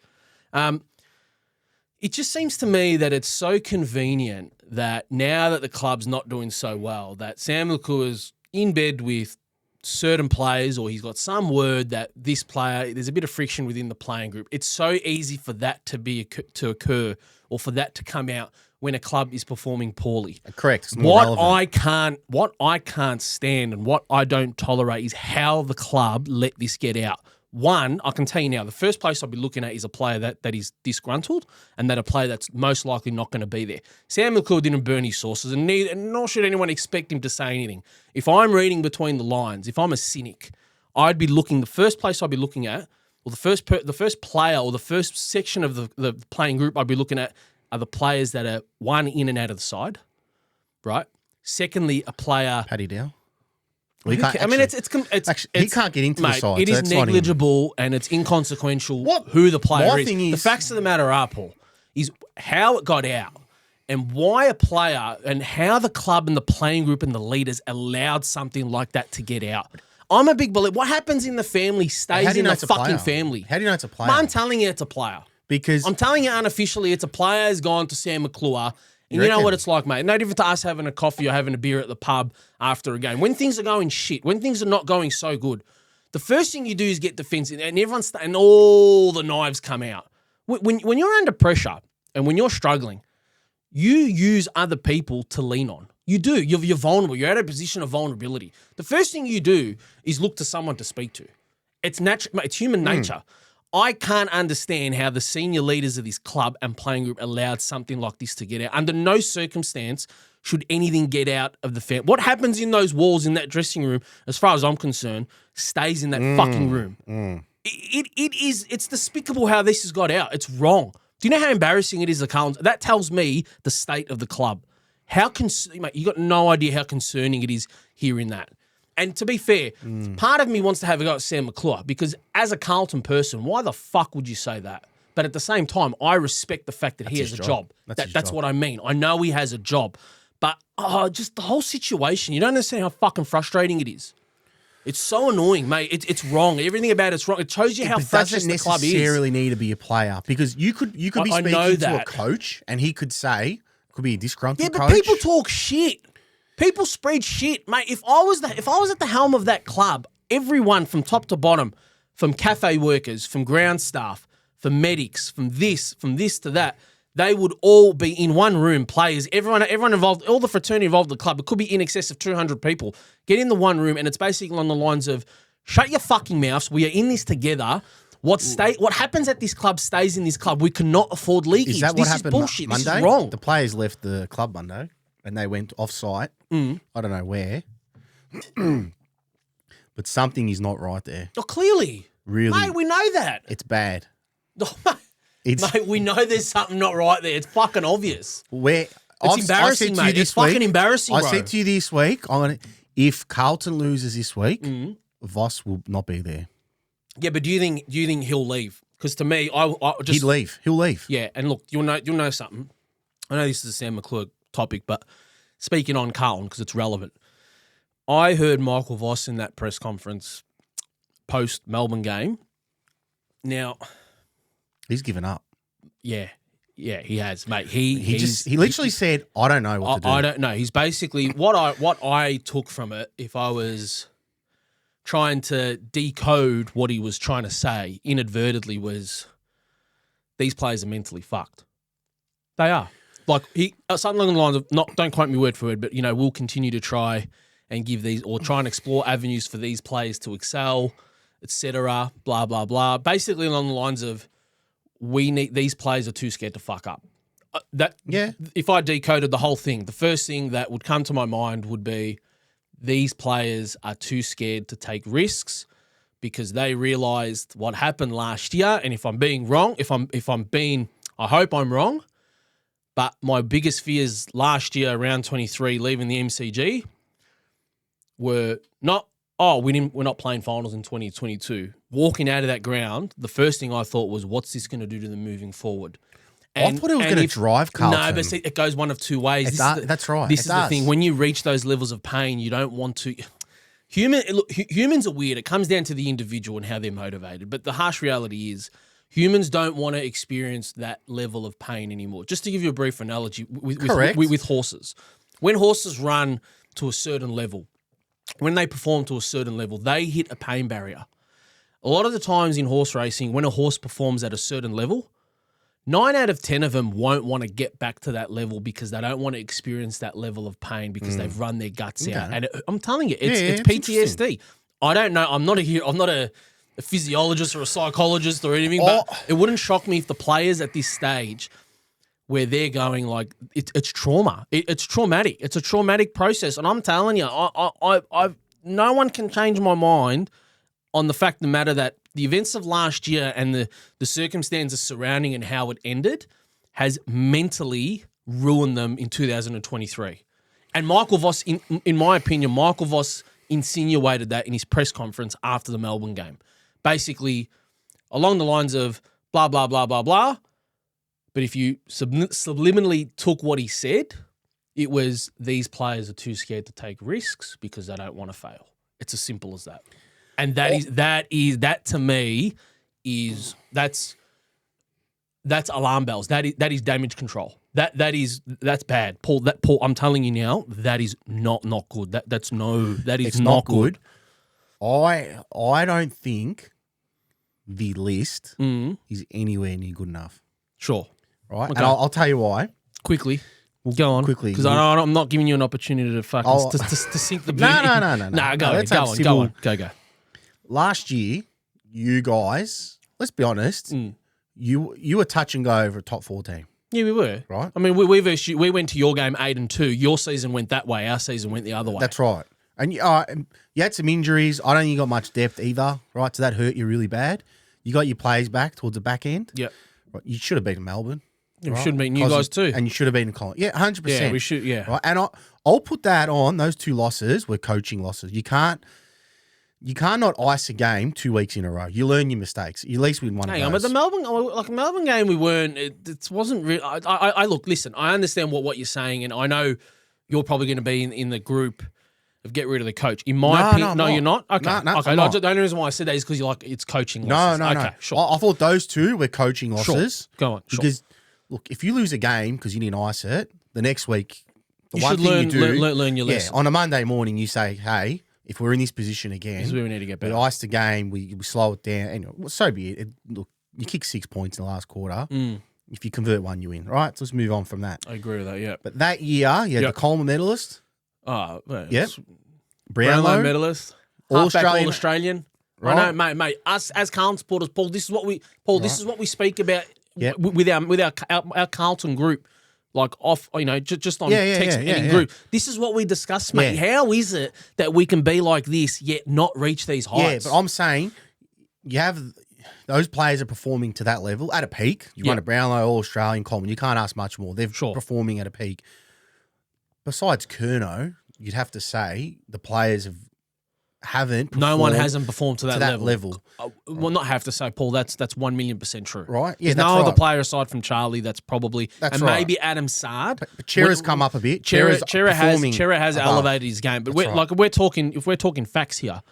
Speaker 1: It just seems to me that it's so convenient that now that the club's not doing so well, that Sam McClure's in bed with certain players, or he's got some word that this player, there's a bit of friction within the playing group. It's so easy for that to occur, or for that to come out when a club is performing poorly.
Speaker 2: Correct.
Speaker 1: What I can't stand and what I don't tolerate is how the club let this get out. One, I can tell you now, the first place I'll be looking at is a player that is disgruntled, and that a player that's most likely not going to be there. Sam McClure didn't burn his sources, and nor should anyone expect him to say anything. If I'm reading between the lines, if I'm a cynic, the first place I'd be looking at, or the first player or the first section of the playing group I'd be looking at are the players that are, one, in and out of the side, right? Secondly, a player...
Speaker 2: Paddy Dow?
Speaker 1: Well, he can't
Speaker 2: get into the side.
Speaker 1: It is negligible and it's inconsequential who the player is. The facts of the matter are, Paul, is how it got out and why a player and how the club and the playing group and the leaders allowed something like that to get out. I'm a big believer. What happens in the family stays in the fucking family.
Speaker 2: How do you know it's a player?
Speaker 1: I'm telling you it's a player.
Speaker 2: Because
Speaker 1: I'm telling you unofficially it's a player has gone to Sam McClure. And you know what it's like, mate. No different to us having a coffee or having a beer at the pub after a game. When things are going shit, when things are not going so good, the first thing you do is get defensive, and and all the knives come out. When you're under pressure and when you're struggling, you use other people to lean on. You do. You're vulnerable. You're at a position of vulnerability. The first thing you do is look to someone to speak to. It's natural. It's human nature. I can't understand how the senior leaders of this club and playing group allowed something like this to get out. Under no circumstance should anything get out of the fan. What happens in those walls in that dressing room, as far as I'm concerned, stays in that fucking room. It's despicable how this has got out. It's wrong. Do you know how embarrassing it is, the Carlton? That tells me the state of the club. Mate, you got no idea how concerning it is hearing that. And to be fair, part of me wants to have a go at Sam McClure because as a Carlton person, why the fuck would you say that? But at the same time, I respect the fact that he has a job. That's what I mean. I know he has a job. But just the whole situation, you don't understand how fucking frustrating it is. It's so annoying, mate. It's wrong. Everything about it's wrong. It shows you how fractious the club is.
Speaker 2: Doesn't necessarily need to be a player because you could be speaking to a coach and he could say, could be a disgruntled coach.
Speaker 1: Yeah, but people talk shit. People spread shit, mate. If I was at the helm of that club, everyone from top to bottom, from cafe workers, from ground staff, from medics, from this to that, they would all be in one room, players, everyone involved, all the fraternity involved in the club. It could be in excess of 200 people. Get in the one room, and it's basically along the lines of, shut your fucking mouths. We are in this together. What happens at this club stays in this club. We cannot afford leakage.
Speaker 2: Is that what happened
Speaker 1: bullshit.
Speaker 2: Monday?
Speaker 1: This is wrong.
Speaker 2: The players left the club Monday, and they went off-site. I don't know where. But something is not right there.
Speaker 1: Oh, clearly.
Speaker 2: Really?
Speaker 1: Mate, we know that.
Speaker 2: It's bad.
Speaker 1: Mate, we know there's something not right there. It's fucking obvious.
Speaker 2: It's
Speaker 1: embarrassing, mate. It's fucking embarrassing, bro.
Speaker 2: I said to you this week, if Carlton loses this week, Voss will not be there.
Speaker 1: Yeah, but do you think he'll leave? Because to me,
Speaker 2: he'd leave. He'll leave.
Speaker 1: Yeah, and look, you'll know something. I know this is a Sam McClure topic, but speaking on Carlton because it's relevant, I heard Michael Voss in that press conference post Melbourne game. Now,
Speaker 2: he's given up.
Speaker 1: Yeah, he has, mate. He
Speaker 2: literally said, "I don't know what to do."
Speaker 1: I don't know. He's basically what I took from it. If I was trying to decode what he was trying to say inadvertently, was these players are mentally fucked. They are. Like something along the lines of, don't quote me word for word, but we'll continue to try and give these or try and explore avenues for these players to excel, etc. Blah blah blah. Basically along the lines of, these players are too scared to fuck up. If I decoded the whole thing, the first thing that would come to my mind would be these players are too scared to take risks because they realised what happened last year. And if I'm being wrong, I hope I'm wrong. But my biggest fears last year, around 23, leaving the MCG, were not, we're not playing finals in 2022. Walking out of that ground, the first thing I thought was, what's this going to do to them moving forward?
Speaker 2: I thought it was going to drive Carlton.
Speaker 1: No, but see, it goes one of two ways.
Speaker 2: That's right.
Speaker 1: This is the thing. When you reach those levels of pain, you don't want to... Humans are weird. It comes down to the individual and how they're motivated. But the harsh reality is humans don't want to experience that level of pain anymore. Just to give you a brief analogy with horses. When horses run to a certain level, when they perform to a certain level, they hit a pain barrier. A lot of the times in horse racing, when a horse performs at a certain level, 9 out of 10 of them won't want to get back to that level because they don't want to experience that level of pain because they've run their guts out. And I'm telling you, it's PTSD. I don't know. I'm not a physiologist or a psychologist or anything, but it wouldn't shock me if the players at this stage where they're going like it's trauma. It's traumatic. It's a traumatic process. And I'm telling you, no one can change my mind on the fact of the matter that the events of last year and the circumstances surrounding and how it ended has mentally ruined them in 2023. And Michael Voss, in my opinion, Michael Voss insinuated that in his press conference after the Melbourne game. Basically, along the lines of blah, blah, blah, blah, blah, But if you subliminally took what he said, it was these players are too scared to take risks because they don't want to fail. It's as simple as that. And that to me is that's alarm bells. That is damage control. That's bad. Paul, I'm telling you now, that is not good. That is not good.
Speaker 2: I don't think the list is anywhere near good enough.
Speaker 1: Sure.
Speaker 2: Right?
Speaker 1: Okay.
Speaker 2: And I'll tell you why.
Speaker 1: Quickly. Go on.
Speaker 2: Quickly.
Speaker 1: Because I'm not giving you an opportunity to fucking to sink the boot.
Speaker 2: No.
Speaker 1: Nah, go on. Go.
Speaker 2: Last year, you guys, let's be honest, you were touch and go over a top 4 team.
Speaker 1: Yeah, we were.
Speaker 2: Right.
Speaker 1: I mean, we went to your game 8-2. Your season went that way. Our season went the other way.
Speaker 2: That's right. And you had some injuries. I don't think you got much depth either, right? So that hurt you really bad. You got your players back towards the back end.
Speaker 1: Yep.
Speaker 2: Right? You should have beaten Melbourne.
Speaker 1: Yeah, we should have beaten you guys too.
Speaker 2: And you should have beaten Collingwood. Yeah, 100%.
Speaker 1: Yeah, we should, yeah.
Speaker 2: Right? And I'll put that on. Those 2 losses were coaching losses. You can't not ice a game 2 weeks in a row. You learn your mistakes. You at least win one of those.
Speaker 1: Hang on, but the Melbourne game, we weren't. It wasn't real. I look. Listen, I understand what you're saying, and I know you're probably going to be in the group of get rid of the coach. In my opinion, no, you're not. Okay, okay. No, the only reason why I said that is because you're like it's coaching losses. No. Okay, sure.
Speaker 2: I thought those 2 were coaching losses.
Speaker 1: Sure. Go on.
Speaker 2: Because look, if you lose a game because you didn't ice it, the next week,
Speaker 1: you should learn your lesson.
Speaker 2: Yeah, on a Monday morning, you say, hey. If we're in this position again,
Speaker 1: this is where we need to get better.
Speaker 2: We ice the game, we slow it down. Anyway, so be it. Look, you kick 6 points in the last quarter. If you convert one, you win. Right? So let's move on from that.
Speaker 1: I agree with that, yeah.
Speaker 2: But that year, you had the Coleman medalist.
Speaker 1: Yep.
Speaker 2: Brownlow
Speaker 1: medalist. All-Australian. Right. I know, mate. Us as Carlton supporters, Paul, this is what we speak about with our Carlton group. Like off, just on text any group. This is what we discuss, mate. Yeah. How is it that we can be like this yet not reach these heights?
Speaker 2: Yeah, but I'm saying you have those players are performing to that level at a peak. You run a Brownlow, All-Australian, Coleman. You can't ask much more. They're performing at a peak. Besides Curnow, you'd have to say the players haven't performed.
Speaker 1: No one hasn't performed to that level. Well, not have to say, Paul, that's 1,000,000% true.
Speaker 2: Right? Yeah,
Speaker 1: there's no other player aside from Charlie that's probably... maybe Adam Sard.
Speaker 2: But Chera's come up a bit.
Speaker 1: Chera has elevated his game. But if we're talking facts here,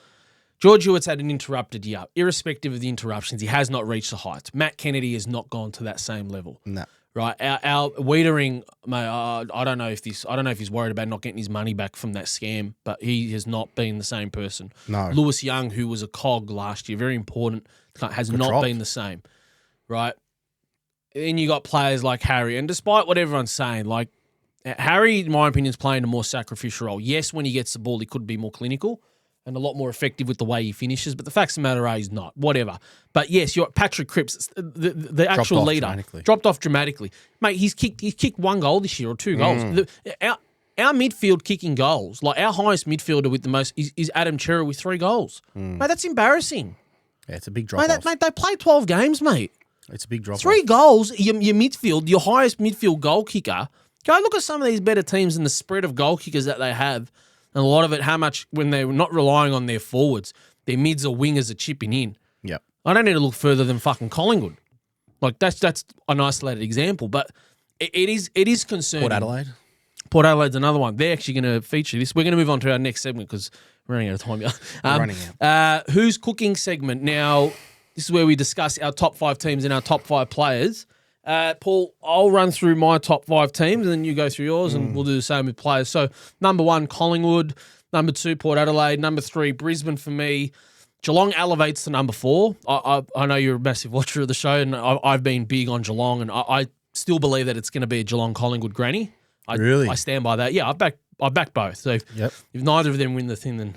Speaker 1: George Hewitt's had an interrupted year. Irrespective of the interruptions, he has not reached the heights. Matt Kennedy has not gone to that same level.
Speaker 2: No.
Speaker 1: Right, our Wiedering, mate. I don't know if he's worried about not getting his money back from that scam, but he has not been the same person.
Speaker 2: No,
Speaker 1: Lewis Young, who was a cog last year, very important, has not been the same. Right, then you got players like Harry, and despite what everyone's saying, like Harry, in my opinion, is playing a more sacrificial role. Yes, when he gets the ball, he could be more clinical and a lot more effective with the way he finishes, but the facts of the matter are he's not. Whatever. But yes, you're Patrick Cripps, the actual leader, dropped off dramatically. Mate, he's kicked 1 goal this year or 2 goals. Our midfield kicking goals, like our highest midfielder with the most is Adam Chera with 3 goals. Mate, that's embarrassing.
Speaker 2: Yeah, it's a big drop off.
Speaker 1: Mate, they play 12 games, mate.
Speaker 2: It's a big drop off.
Speaker 1: 3 goals, your midfield, your highest midfield goal kicker. Go look at some of these better teams and the spread of goal kickers that they have. And a lot of it, how much, when they're not relying on their forwards, their mids or wingers are chipping in.
Speaker 2: Yep.
Speaker 1: I don't need to look further than fucking Collingwood. Like, that's an isolated example, but it is concerning. Port Adelaide's another one. They're actually going to feature this. We're going to move on to our next segment because we're running out of time here.
Speaker 2: Running out.
Speaker 1: Who's Cooking segment. Now, this is where we discuss our top 5 teams and our top 5 players. Paul, I'll run through my top 5 teams and then you go through yours and we'll do the same with players. So, number 1, Collingwood. Number 2, Port Adelaide. Number 3, Brisbane for me. Geelong elevates to number 4. I know you're a massive watcher of the show and I've been big on Geelong and I still believe that it's going to be a Geelong-Collingwood granny.
Speaker 2: Really?
Speaker 1: I stand by that. Yeah, I back both. So if neither of them win the thing, then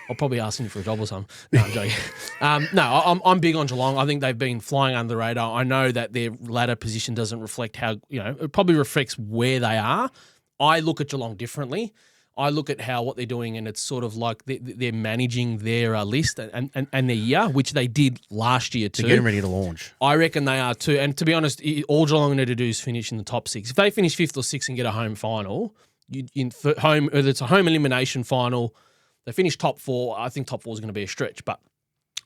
Speaker 1: I'll probably ask him for a job or something. No, I'm joking. I'm big on Geelong. I think they've been flying under the radar. I know that their ladder position doesn't reflect how, it probably reflects where they are. I look at Geelong differently. I look at what they're doing, and it's sort of like they're managing their list and their year, which they did last year too.
Speaker 2: They're getting ready to launch.
Speaker 1: I reckon they are too. And to be honest, all Geelong need to do is finish in the top 6. If they finish 5th or 6th and get a home final, whether it's a home elimination final, they finish top 4. I think top 4 is going to be a stretch, but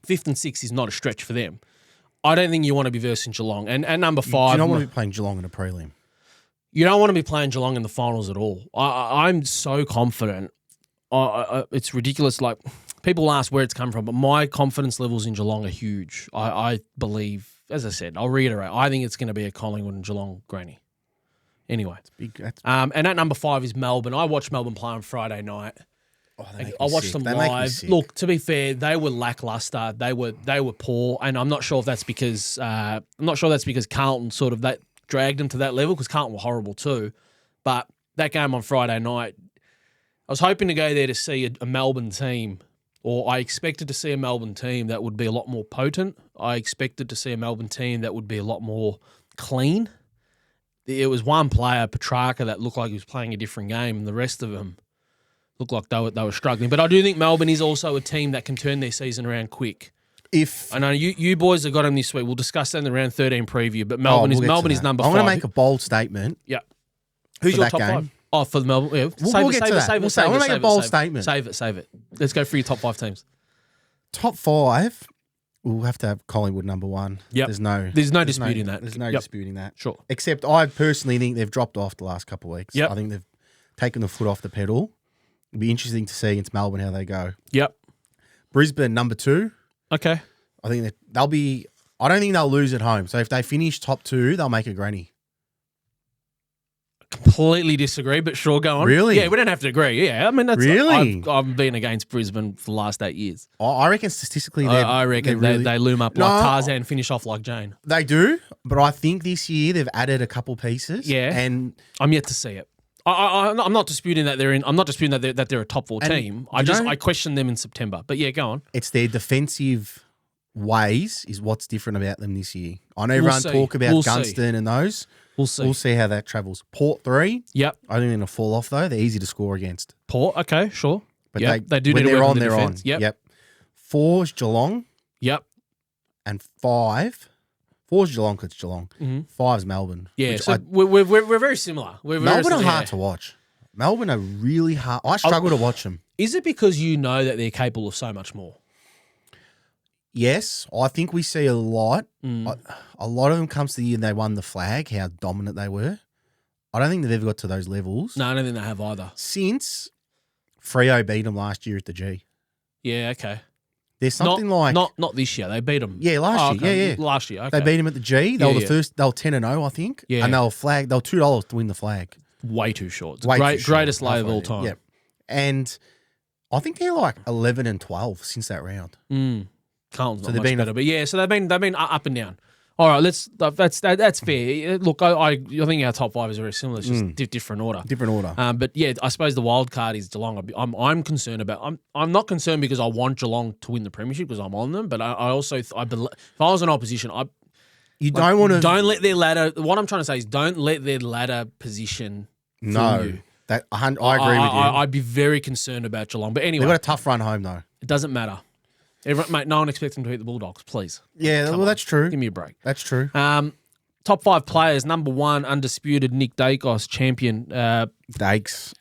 Speaker 1: 5th and 6th is not a stretch for them. I don't think you want to be versing Geelong. And at number 5...
Speaker 2: You don't want to be playing Geelong in a prelim.
Speaker 1: You don't want to be playing Geelong in the finals at all. I'm so confident. It's ridiculous. Like, people ask where it's come from, but my confidence levels in Geelong are huge. I believe, as I said, I'll reiterate, I think it's going to be a Collingwood and Geelong granny. Anyway. And at number 5 is Melbourne. I watched Melbourne play on Friday night. I watched them live. Look, to be fair, they were lackluster. They were poor, and I'm not sure if that's because Carlton sort of that dragged them to that level, because Carlton were horrible too. But that game on Friday night, I was hoping to go there to see a Melbourne team, or I expected to see a Melbourne team that would be a lot more potent. I expected to see a Melbourne team that would be a lot more clean. It was one player, Petrarca, that looked like he was playing a different game, and the rest of them looked like they were struggling. But I do think Melbourne is also a team that can turn their season around quick. I know you boys have got them this week. We'll discuss that in the round 13 preview. But Melbourne is number 5.
Speaker 2: I'm going to make a bold statement.
Speaker 1: Yeah. Who's your top 5? Oh, for the Melbourne. Yeah.
Speaker 2: We'll get to that. I'm going to make a bold statement.
Speaker 1: Save it. Let's go for your top 5 teams.
Speaker 2: Top 5. We'll have to have Collingwood number 1.
Speaker 1: Yep.
Speaker 2: There's no
Speaker 1: disputing that.
Speaker 2: There's no disputing that.
Speaker 1: Sure.
Speaker 2: Except I personally think they've dropped off the last couple of weeks.
Speaker 1: Yep.
Speaker 2: I think they've taken the foot off the pedal. It'll be interesting to see against Melbourne how they go.
Speaker 1: Yep.
Speaker 2: Brisbane number 2.
Speaker 1: Okay.
Speaker 2: I think that they'll be. I don't think they'll lose at home. So if they finish top 2, they'll make a granny.
Speaker 1: Completely disagree, but sure, go on.
Speaker 2: Really?
Speaker 1: Yeah, we don't have to agree. Yeah, I mean, that's
Speaker 2: really.
Speaker 1: I've been against Brisbane for the last 8 years.
Speaker 2: I reckon statistically,
Speaker 1: I reckon they loom up like Tarzan, finish off like Jane.
Speaker 2: They do, but I think this year they've added a couple pieces.
Speaker 1: Yeah,
Speaker 2: and
Speaker 1: I'm yet to see it. I'm not disputing that they're in. I'm not disputing that they're a top 4 team. I question them in September. But yeah, go on.
Speaker 2: It's their defensive ways is what's different about them this year. I know everyone talk about Gunston and those. We'll see how that travels. Port 3.
Speaker 1: Yep.
Speaker 2: I don't think they'll fall off though. They're easy to score against.
Speaker 1: Port. Okay, sure.
Speaker 2: But
Speaker 1: they do
Speaker 2: when
Speaker 1: need to
Speaker 2: they're
Speaker 1: work
Speaker 2: on,
Speaker 1: the
Speaker 2: they're
Speaker 1: defense.
Speaker 2: on.
Speaker 1: Yep.
Speaker 2: 4's Geelong.
Speaker 1: Yep.
Speaker 2: And 5. 4's Geelong because it's Geelong.
Speaker 1: Mm-hmm.
Speaker 2: 5's Melbourne.
Speaker 1: Yeah. So we're very similar.
Speaker 2: Melbourne are hard to watch. Melbourne are really hard. I struggle to watch them.
Speaker 1: Is it because you know that they're capable of so much more?
Speaker 2: Yes, I think we see a lot. A lot of them comes to the year and they won the flag, how dominant they were. I don't think they've ever got to those levels.
Speaker 1: No, I don't think they have either.
Speaker 2: Since Freo beat them last year at the G.
Speaker 1: Yeah, okay.
Speaker 2: There's something not
Speaker 1: this year. They beat them.
Speaker 2: Yeah, last year.
Speaker 1: Okay.
Speaker 2: Yeah.
Speaker 1: Last year, okay.
Speaker 2: They beat them at the G. They were the first. They were 10-0, I think.
Speaker 1: Yeah.
Speaker 2: And they were $2 to win the flag.
Speaker 1: Way too short. It's
Speaker 2: the
Speaker 1: greatest lay of all time.
Speaker 2: Yeah. And I think they're like 11 and 12 since that round.
Speaker 1: Carlton's not much better, but yeah. So they've been up and down. All right, that's fair. Look, I think our top 5 is very similar. It's just different order.
Speaker 2: Different order.
Speaker 1: But yeah, I suppose the wild card is Geelong. I'm concerned about. I'm not concerned because I want Geelong to win the premiership because I'm on them. But I also believe if I was in opposition, don't let their ladder. What I'm trying to say is don't let their ladder position.
Speaker 2: No,
Speaker 1: you.
Speaker 2: That I agree with you.
Speaker 1: I'd be very concerned about Geelong. But anyway,
Speaker 2: they've got a tough run home though.
Speaker 1: It doesn't matter. Mate, no one expects them to beat the Bulldogs, please.
Speaker 2: Yeah, that's true.
Speaker 1: Give me a break.
Speaker 2: That's true.
Speaker 1: Top 5 players. Number 1, undisputed Nick Dacos, champion.
Speaker 2: Dakes.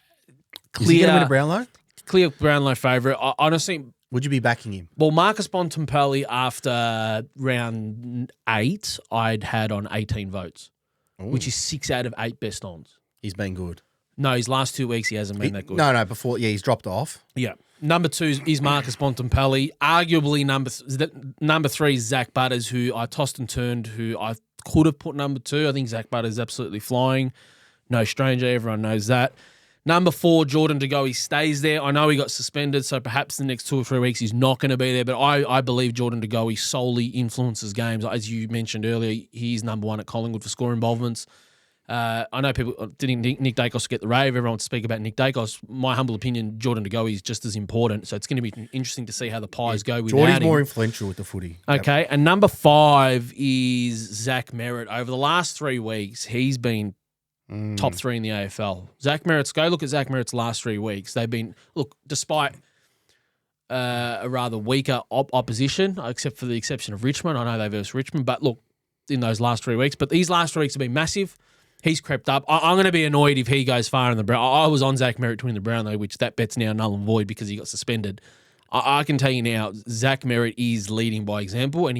Speaker 1: Clear,
Speaker 2: is he going to win a Brownlow?
Speaker 1: Clear Brownlow favourite. I honestly...
Speaker 2: Would you be backing him?
Speaker 1: Well, Marcus Bontempelli, after round 8, I'd had on 18 votes, which is 6 out of 8 best ons.
Speaker 2: He's been good.
Speaker 1: No, his last 2 weeks he hasn't been that good.
Speaker 2: No, before, he's dropped off.
Speaker 1: Yeah. Number 2 is Marcus Bontempelli. Arguably number 3 is Zach Butters, who I tossed and turned, who I could have put number 2. I think Zach Butters is absolutely flying. No stranger, everyone knows that. Number 4, Jordan De Goey stays there. I know he got suspended, so perhaps the next 2 or 3 weeks he's not going to be there, but I believe Jordan De Goey solely influences games. As you mentioned earlier, he's number 1 at Collingwood for score involvements. I know people didn't Nick Dacos get the rave. Everyone wants to speak about Nick Dacos. My humble opinion, Jordan De Goey is just as important. So it's going to be interesting to see how the Pies go without him.
Speaker 2: Jordan's more influential with the footy.
Speaker 1: Okay, and number 5 is Zach Merritt. Over the last 3 weeks, he's been top 3 in the AFL. Go look at Zach Merritt's last 3 weeks. They've been, despite a rather weaker opposition, except for the exception of Richmond. I know they versus Richmond, but look, in those last 3 weeks. But these last 3 weeks have been massive. He's crept up. I'm going to be annoyed if he goes far in the Brown. I was on Zach Merritt to win the Brownlow, which that bet's now null and void because he got suspended. I can tell you now, Zach Merritt is leading by example, and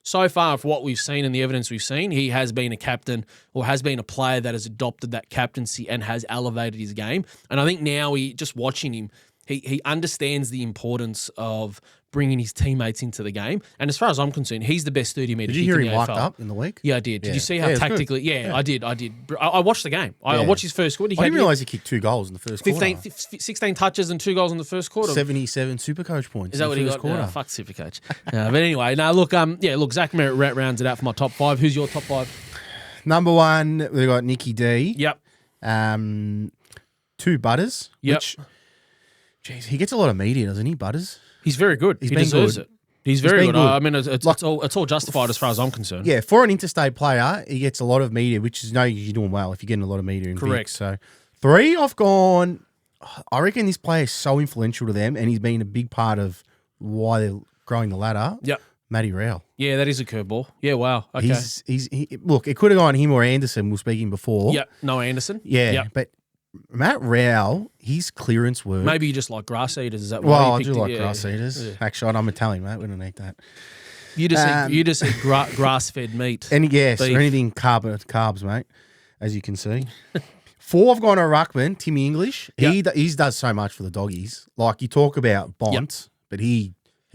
Speaker 1: so far, for what we've seen and the evidence we've seen, he has been a captain or has been a player that has adopted that captaincy and has elevated his game. And I think now just watching him, he understands the importance of bringing his teammates into the game. And as far as I'm concerned, he's the best 30-metre kick in the AFL.
Speaker 2: Did you hear him locked up in the week?
Speaker 1: Yeah, I did. Did you see how tactically? Yeah, I did. I watched the game. I watched his first quarter.
Speaker 2: I didn't realise he kicked 2 goals in the first quarter.
Speaker 1: 16 touches and 2 goals in the first quarter.
Speaker 2: 77 Supercoach points.
Speaker 1: Is that what he got?
Speaker 2: Quarter.
Speaker 1: Oh, fuck Supercoach. But anyway, look, Zach Merritt rounds it out for my top 5. Who's your top 5?
Speaker 2: Number 1, we've got Nicky D.
Speaker 1: Yep.
Speaker 2: 2 Butters.
Speaker 1: Yep.
Speaker 2: Which, geez, he gets a lot of media, doesn't he, Butters?
Speaker 1: He's very good. He deserves it. He's very good. I mean, it's all justified as far as I'm concerned.
Speaker 2: Yeah, for an interstate player, he gets a lot of media, which is you're doing well if you're getting a lot of media in
Speaker 1: Correct.
Speaker 2: Vic. So 3, I've gone. I reckon this player is so influential to them, and he's been a big part of why they're growing the ladder.
Speaker 1: Yep.
Speaker 2: Matty Rowell.
Speaker 1: Yeah, that is a curveball. Yeah, wow. Okay.
Speaker 2: Look, it could have gone him or Anderson. We were speaking before.
Speaker 1: Yep. No Anderson.
Speaker 2: Yeah,
Speaker 1: yep.
Speaker 2: But Matt Rowell, his clearance work.
Speaker 1: Maybe you just like grass eaters. Is that why
Speaker 2: well, I
Speaker 1: you
Speaker 2: do
Speaker 1: picked
Speaker 2: like
Speaker 1: it?
Speaker 2: grass eaters.
Speaker 1: Yeah.
Speaker 2: Actually, I'm Italian, mate. We don't eat that.
Speaker 1: You just eat grass-fed meat.
Speaker 2: And yes,
Speaker 1: beef.
Speaker 2: or anything carbs, mate, as you can see. 4, I've gone to Ruckman, Timmy English.
Speaker 1: Yep.
Speaker 2: He does so much for the doggies. Like, you talk about Bont, but he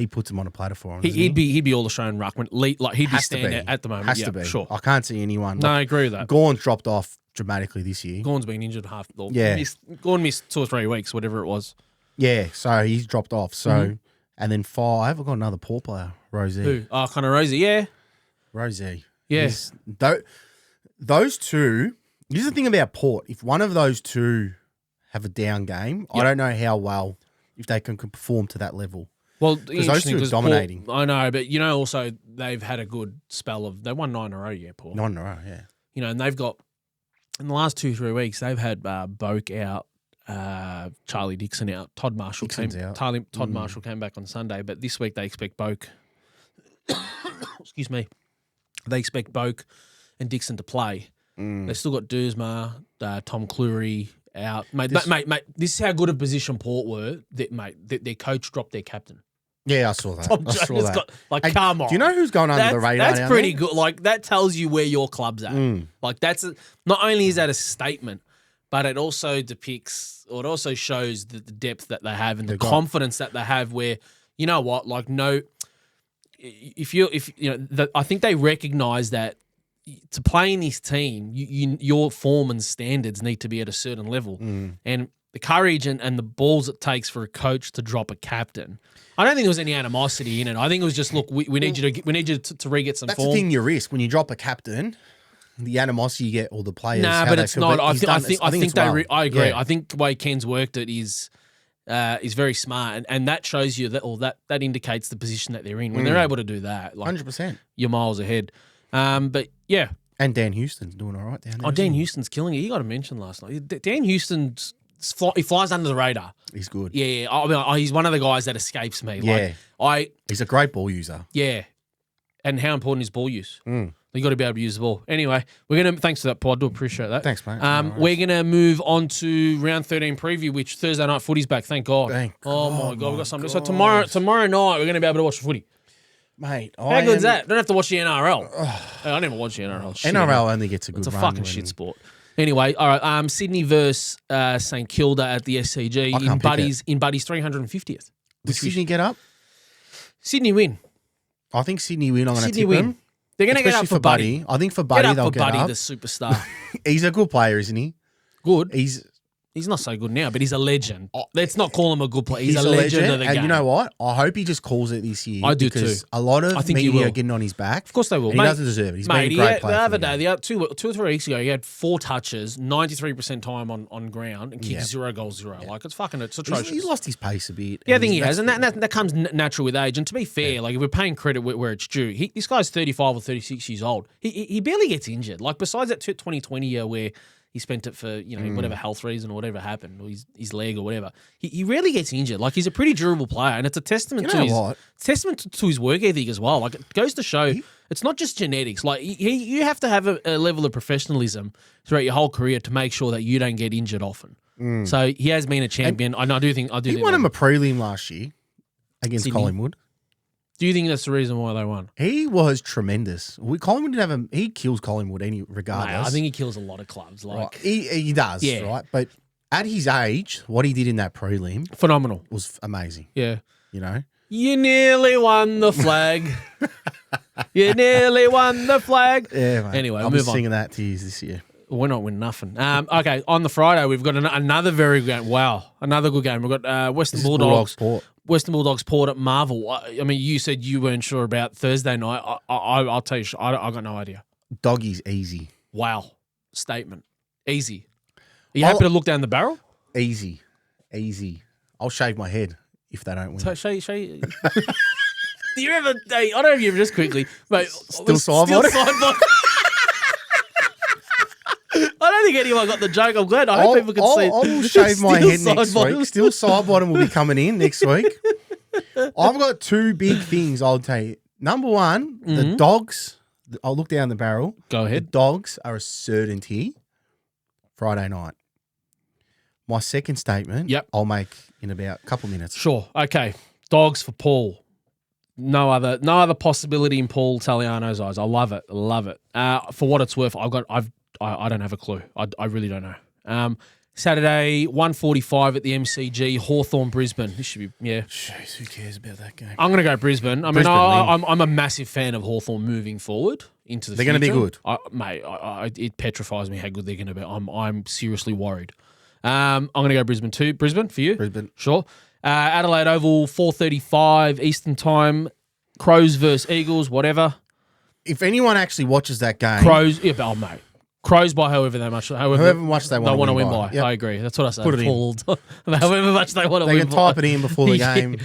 Speaker 2: puts them on a platter for him.
Speaker 1: He'd be all Australian ruckman. Like he'd be standing at the moment.
Speaker 2: Has to be.
Speaker 1: Sure.
Speaker 2: I can't see anyone.
Speaker 1: No, I agree with that.
Speaker 2: Gorn's dropped off dramatically this year.
Speaker 1: Gorn's been injured
Speaker 2: Yeah.
Speaker 1: Gorn missed 2 or 3 weeks, whatever it was.
Speaker 2: Yeah, so he's dropped off. So, and then 5, I've got another Paul player, Rosie.
Speaker 1: Who? Oh, Connor Rosie. Yeah.
Speaker 2: Rosie.
Speaker 1: Yes.
Speaker 2: Those two. Here's the thing about Port. If one of those two have a down game, I don't know how well if they can perform to that level.
Speaker 1: Well,
Speaker 2: because those two are dominating.
Speaker 1: I know, but also they've had a good spell of they won 9 in a row. Yeah, Paul.
Speaker 2: 9 in a row. Yeah.
Speaker 1: And they've got in the last 2-3 weeks they've had Boak out, Charlie Dixon out, Todd Marshall
Speaker 2: out.
Speaker 1: Todd Marshall came back on Sunday, but this week they expect Boak. Excuse me. They expect Boak and Dixon to play. They've still got Duursma, Tom Cleary out. Mate, this is how good a position Port were that their coach dropped their captain.
Speaker 2: Yeah, I saw that.
Speaker 1: Come on.
Speaker 2: Do you know who's going under the radar?
Speaker 1: That's pretty good. Like, that tells you where your club's at. Like, not only is that a statement, but it also depicts, or it also shows the depth that they have and the confidence that they have where, you know what, like, no, I think they recognize that to play in this team, your form and standards need to be at a certain level. And the courage and the balls it takes for a coach to drop a captain. I don't think there was any animosity in it. I think it was just, look, we need you to re-get some form.
Speaker 2: That's the thing you risk when you drop a captain. The animosity you get, all the players.
Speaker 1: Nah, but it's not. I agree.
Speaker 2: Yeah.
Speaker 1: I think the way Ken's worked it is very smart, and that shows you that indicates the position that they're in. When they're able to do that, like
Speaker 2: 100%,
Speaker 1: you're miles ahead. But yeah,
Speaker 2: and Dan Houston's doing all right down there.
Speaker 1: Oh, Dan Houston's killing it. You got to mention last night. Dan Houston's he flies under the radar.
Speaker 2: He's good.
Speaker 1: Yeah, I mean, he's one of the guys that escapes me.
Speaker 2: Yeah, he's a great ball user.
Speaker 1: Yeah, and how important is ball use? You got to be able to use the ball. Anyway, thanks for that, Paul. I do appreciate that.
Speaker 2: Thanks, mate.
Speaker 1: We're gonna move on to round 13 preview, which Thursday night footy's back. Thank God. My God, we got something. So tomorrow night we're gonna be able to watch the footy.
Speaker 2: Mate,
Speaker 1: how good's that? Don't have to watch the NRL. I never watch the NRL.
Speaker 2: NRL only gets a good run.
Speaker 1: It's a fucking shit sport. Anyway, all right. Sydney versus St Kilda at the SCG in Buddy's 350th.
Speaker 2: Does Sydney get up?
Speaker 1: Sydney win.
Speaker 2: I think Sydney win. I'm going to tip
Speaker 1: win.
Speaker 2: them.
Speaker 1: They're going to get up for Buddy.
Speaker 2: I think for Buddy they'll get up.
Speaker 1: Buddy, the superstar.
Speaker 2: He's a good player, isn't he?
Speaker 1: Good. He's not so good now, but he's a legend. Let's not call him a good player. He's a legend of the game.
Speaker 2: And you know what? I hope he just calls it this year.
Speaker 1: I do
Speaker 2: because
Speaker 1: too.
Speaker 2: a lot of media are getting on his back.
Speaker 1: Of course they will.
Speaker 2: He doesn't deserve it. He's been a great player.
Speaker 1: The other day, 2 or 3 weeks ago, he had 4 touches, 93% time on ground, and kicked 0 goals, 0. Like, it's atrocious.
Speaker 2: He's lost his pace a bit.
Speaker 1: Yeah, I think he has. And that comes natural with age. And to be fair, like, if we're paying credit where it's due, this guy's 35 or 36 years old. He barely gets injured. Like, besides that 2020 year where he spent it for, whatever health reason or whatever happened, or his leg or whatever. He rarely gets injured. Like, he's a pretty durable player, and it's a testament to his work ethic as well. Like, it goes to show it's not just genetics. Like, you have to have a level of professionalism throughout your whole career to make sure that you don't get injured often. So he has been a champion. And I do think
Speaker 2: he won him a prelim last year against Collingwood.
Speaker 1: Do you think that's the reason why they won?
Speaker 2: He was tremendous. Collingwood didn't have he kills Collingwood regardless.
Speaker 1: Mate, I think he kills a lot of clubs. Like
Speaker 2: right. He does,
Speaker 1: Yeah.
Speaker 2: right? But at his age, what he did in that prelim
Speaker 1: phenomenal.
Speaker 2: was amazing.
Speaker 1: Yeah.
Speaker 2: You know?
Speaker 1: You nearly won the flag. You nearly won the flag.
Speaker 2: Yeah, mate.
Speaker 1: Anyway,
Speaker 2: I'll
Speaker 1: move
Speaker 2: be
Speaker 1: on.
Speaker 2: singing that to you this year.
Speaker 1: We're not winning nothing. Okay, on the Friday, we've got another very good game. Wow, another good game. We've got Western Bulldogs. Western Bulldogs Port at Marvel. I mean, you said you weren't sure about Thursday night. I'll tell you, I got no idea.
Speaker 2: Doggies easy.
Speaker 1: Wow, statement. Easy. Are you happy to look down the barrel?
Speaker 2: Easy. I'll shave my head if they don't win.
Speaker 1: So, show you. Do you ever? I don't know if you ever just quickly, mate.
Speaker 2: Still sideboard.
Speaker 1: I don't think anyone got the joke. I'm glad. I hope people can see.
Speaker 2: I will shave my head next week. Still side bottom will be coming in next week. I've got two big things I'll tell you. Number one, the Dogs. I'll look down the barrel.
Speaker 1: Go ahead.
Speaker 2: The Dogs are a certainty Friday night. My second statement, I'll make in about a couple minutes.
Speaker 1: Sure. Okay. Dogs for Paul. No other possibility in Paul Italiano's eyes. I love it. For what it's worth, I don't have a clue. I really don't know. Saturday, 1:45 at the MCG, Hawthorn Brisbane. This should be
Speaker 2: Jeez, who cares about that game?
Speaker 1: I'm going to go Brisbane. I mean, I'm a massive fan of Hawthorn moving forward into the future.
Speaker 2: They're going to be good,
Speaker 1: mate. It petrifies me how good they're going to be. I'm seriously worried. I'm going to go Brisbane too. Brisbane for you?
Speaker 2: Brisbane,
Speaker 1: sure. Adelaide Oval, 4:35 Eastern Time. Crows versus Eagles, whatever.
Speaker 2: If anyone actually watches that game,
Speaker 1: Crows, mate. Crows by however much they want to win by.
Speaker 2: Yep.
Speaker 1: I agree. That's what I say.
Speaker 2: Put it
Speaker 1: in. However much they want to win by.
Speaker 2: They can type it in before the game.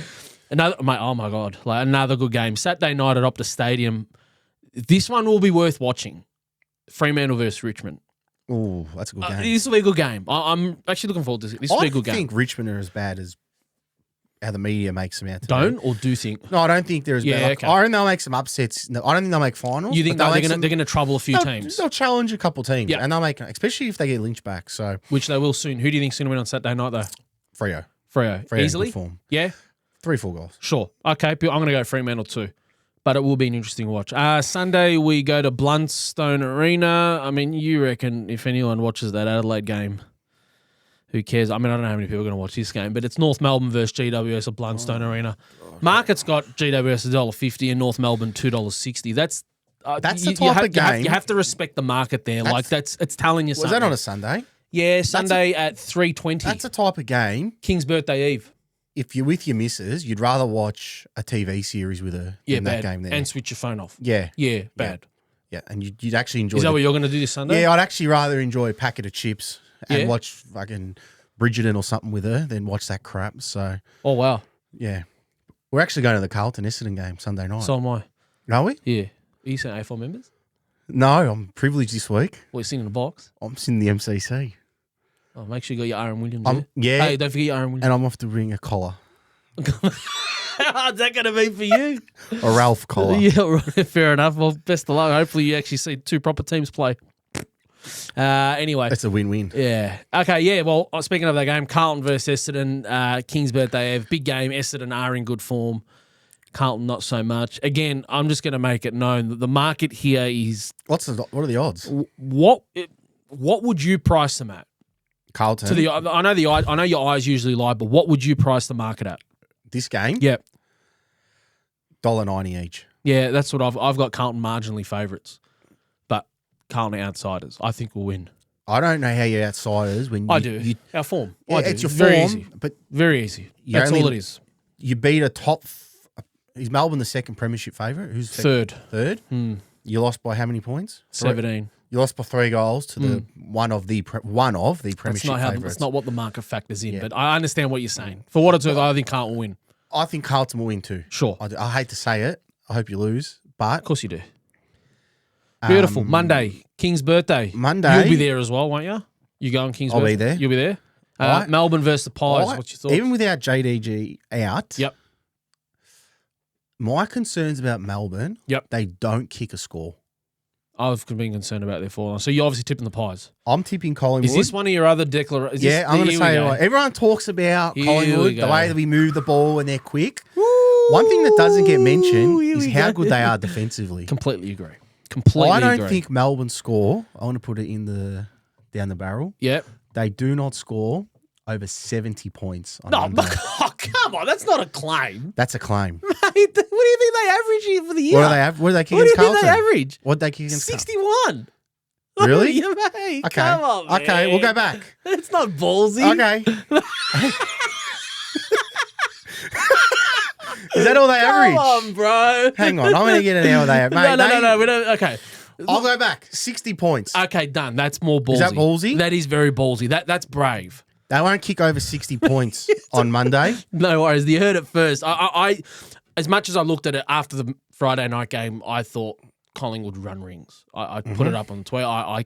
Speaker 1: Oh my God. Like another good game. Saturday night at Optus Stadium. This one will be worth watching. Fremantle versus Richmond.
Speaker 2: Oh, that's a good game.
Speaker 1: This will be a good game. I'm actually looking forward to this. This will be a good game.
Speaker 2: I think Richmond are as bad as how the media makes them out today.
Speaker 1: Don't or do think?
Speaker 2: No, I don't think they're as bad. Like, okay. I reckon they'll make some upsets. No, I don't think they'll make finals.
Speaker 1: You think they're going to trouble a few teams?
Speaker 2: They'll challenge a couple teams. Yeah. And they'll make, especially if they get Lynch back. So,
Speaker 1: which they will soon. Who do you think's going to win on Saturday night though? Freo. Easily? Form. Yeah?
Speaker 2: 3-4 goals.
Speaker 1: Sure. Okay, I'm going to go Fremantle too. But it will be an interesting watch. Sunday, we go to Bluntstone Arena. I mean, you reckon if anyone watches that Adelaide game, who cares? I mean, I don't know how many people are going to watch this game, but it's North Melbourne versus GWS at Bluntstone Arena. God. Market's got GWS $1.50 and North Melbourne $2.60. That's
Speaker 2: the type of game.
Speaker 1: You have to respect the market there. It's telling you something.
Speaker 2: Was that on a Sunday?
Speaker 1: Yeah, Sunday at 3:20.
Speaker 2: That's the type of game.
Speaker 1: King's birthday eve.
Speaker 2: If you're with your missus, you'd rather watch a TV series with her than that game there.
Speaker 1: And switch your phone off.
Speaker 2: Yeah.
Speaker 1: Yeah, bad.
Speaker 2: Yeah, and you'd actually enjoy
Speaker 1: Is that what you're going to do this Sunday?
Speaker 2: Yeah, I'd actually rather enjoy a packet of chips and watch fucking Bridgerton or something with her than watch that crap. So.
Speaker 1: Oh, wow.
Speaker 2: Yeah. We're actually going to the Carlton Essendon game Sunday night.
Speaker 1: So am I.
Speaker 2: Are we?
Speaker 1: Yeah. Are you saying AFL members?
Speaker 2: No, I'm privileged this week.
Speaker 1: What, you're sitting in the box?
Speaker 2: I'm sitting in the MCC.
Speaker 1: Oh, make sure you got your Aaron Williams
Speaker 2: Yeah.
Speaker 1: Hey, don't forget your Aaron Williams.
Speaker 2: And I'm off to bring a collar.
Speaker 1: How's that going to be for you?
Speaker 2: A Ralph collar.
Speaker 1: Yeah, right. Fair enough. Well, best of luck. Hopefully you actually see two proper teams play. Anyway.
Speaker 2: That's a win-win.
Speaker 1: Yeah. Okay, yeah. Well, speaking of that game, Carlton versus Essendon, King's birthday Eve. Big game. Essendon are in good form. Carlton not so much. Again, I'm just going to make it known that the market here is...
Speaker 2: What are the odds?
Speaker 1: What would you price them at?
Speaker 2: Carlton.
Speaker 1: I know your eyes usually lie, but what would you price the market at?
Speaker 2: This game?
Speaker 1: Yep.
Speaker 2: $1.90 each.
Speaker 1: Yeah, that's what I've got Carlton marginally favourites. But Carlton outsiders, I think will win.
Speaker 2: I don't know how you're outsiders when you...
Speaker 1: I do. Our form.
Speaker 2: Yeah,
Speaker 1: I do.
Speaker 2: It's your
Speaker 1: very
Speaker 2: form.
Speaker 1: Easy.
Speaker 2: But
Speaker 1: very easy. That's all it is.
Speaker 2: You beat a top... Is Melbourne the second premiership favourite? Who's
Speaker 1: third?
Speaker 2: Third? You lost by how many points?
Speaker 1: 17.
Speaker 2: You lost by 3 goals to the one of the premiership favourites.
Speaker 1: That's not what the market factors in, but I understand what you're saying. For what it's worth, I think Carlton will win.
Speaker 2: I think Carlton will win too.
Speaker 1: Sure.
Speaker 2: I hate to say it. I hope you lose, but...
Speaker 1: Of course you do. Beautiful. Monday, King's birthday.
Speaker 2: Monday.
Speaker 1: You'll be there as well, won't you? You go on King's birthday?
Speaker 2: I'll be there.
Speaker 1: You'll be there? Right. Melbourne versus the Pies. What's your thoughts?
Speaker 2: Even without JDG out...
Speaker 1: Yep.
Speaker 2: My concerns about Melbourne, they don't kick a score.
Speaker 1: I've been concerned about their form. So you're obviously tipping the Pies.
Speaker 2: I'm tipping Collingwood.
Speaker 1: Is this one of your other declarations?
Speaker 2: Yeah, I'm going to say, everyone talks about Collingwood, the way that we move the ball and they're quick.
Speaker 1: Woo!
Speaker 2: One thing that doesn't get mentioned is how good they are defensively.
Speaker 1: Completely agree. Completely
Speaker 2: I don't
Speaker 1: agree.
Speaker 2: think Melbourne score. I want to put it down the barrel.
Speaker 1: Yep.
Speaker 2: They do not score over 70 points. On
Speaker 1: No,
Speaker 2: Monday.
Speaker 1: come on. That's not a claim.
Speaker 2: That's a claim.
Speaker 1: Mate, what do you think they average here for the year?
Speaker 2: What do they have? What do they kick
Speaker 1: What do
Speaker 2: against
Speaker 1: you think
Speaker 2: Carlton?
Speaker 1: they average?
Speaker 2: What did they kick against
Speaker 1: 61.
Speaker 2: Really?
Speaker 1: Yeah, mate.
Speaker 2: Okay.
Speaker 1: Come on, man.
Speaker 2: Okay, we'll go back.
Speaker 1: It's not ballsy.
Speaker 2: Okay. Is that all they average?
Speaker 1: Come on, bro.
Speaker 2: Hang on, I'm going to get an hour they average.
Speaker 1: No. We don't. Okay.
Speaker 2: I'll go back. 60 points.
Speaker 1: Okay, done. That's more ballsy.
Speaker 2: Is that ballsy?
Speaker 1: That is very ballsy. That's brave.
Speaker 2: They won't kick over 60 points on Monday.
Speaker 1: No worries. You heard it first. I as much as I looked at it after the Friday night game, I thought Collingwood would run rings. I put it up on Twitter. I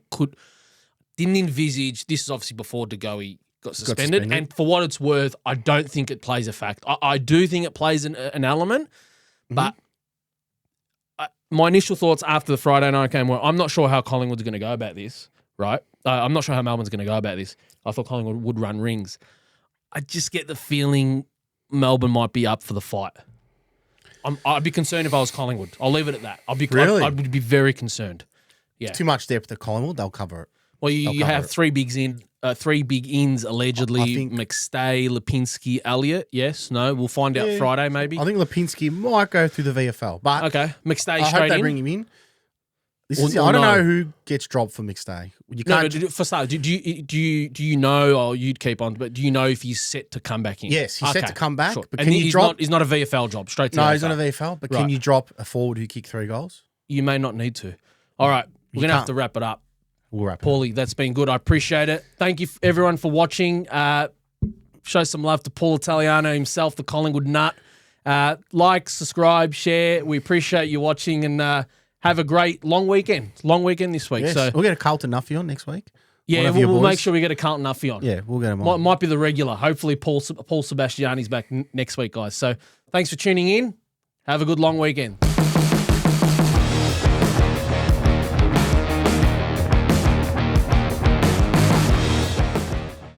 Speaker 1: didn't envisage. This is obviously before De Goey got suspended. And for what it's worth, I don't think it plays a fact. I do think it plays an element, but my initial thoughts after the Friday night game were, I'm not sure how Collingwood's going to go about this, right? I'm not sure how Melbourne's going to go about this. I thought Collingwood would run rings. I just get the feeling Melbourne might be up for the fight. I'd be concerned if I was Collingwood. I'll leave it at that.
Speaker 2: Really?
Speaker 1: I would be very concerned. Yeah.
Speaker 2: Too much depth at Collingwood, they'll cover it.
Speaker 1: Well, you have three big ins allegedly.
Speaker 2: I think
Speaker 1: McStay, Lipinski, Elliott. Yes, no. We'll find out Friday maybe.
Speaker 2: I think Lipinski might go through the VFL, but
Speaker 1: okay, McStay
Speaker 2: I
Speaker 1: straight
Speaker 2: hope they
Speaker 1: in.
Speaker 2: bring him in.
Speaker 1: Or
Speaker 2: I don't know who gets dropped for McStay. You can't.
Speaker 1: No, for start, do you know? Or you'd keep on, but do you know if he's set to come back in?
Speaker 2: Yes, he's set to come back.
Speaker 1: Sure.
Speaker 2: But
Speaker 1: and
Speaker 2: can you drop?
Speaker 1: He's not a VFL job. Straight to
Speaker 2: No,
Speaker 1: AFL.
Speaker 2: he's not a VFL. But
Speaker 1: Right.
Speaker 2: can you drop a forward who kicked 3 goals?
Speaker 1: You may not need to. All right, we're gonna have to wrap it up.
Speaker 2: We'll wrap it up.
Speaker 1: Paulie, that's been good. I appreciate it. Thank you everyone for watching. Show some love to Paul Italiano himself, the Collingwood nut. Like, subscribe, share. We appreciate you watching and have a great long weekend. Long weekend this week.
Speaker 2: Yes.
Speaker 1: So
Speaker 2: We'll get a Carlton Nuffy on next week.
Speaker 1: yeah, we'll make sure we get a Carlton Nuffy on.
Speaker 2: Yeah, we'll get him on.
Speaker 1: Might be the regular. Hopefully Paul Sebastiani's back next week, guys. So thanks for tuning in. Have a good long weekend.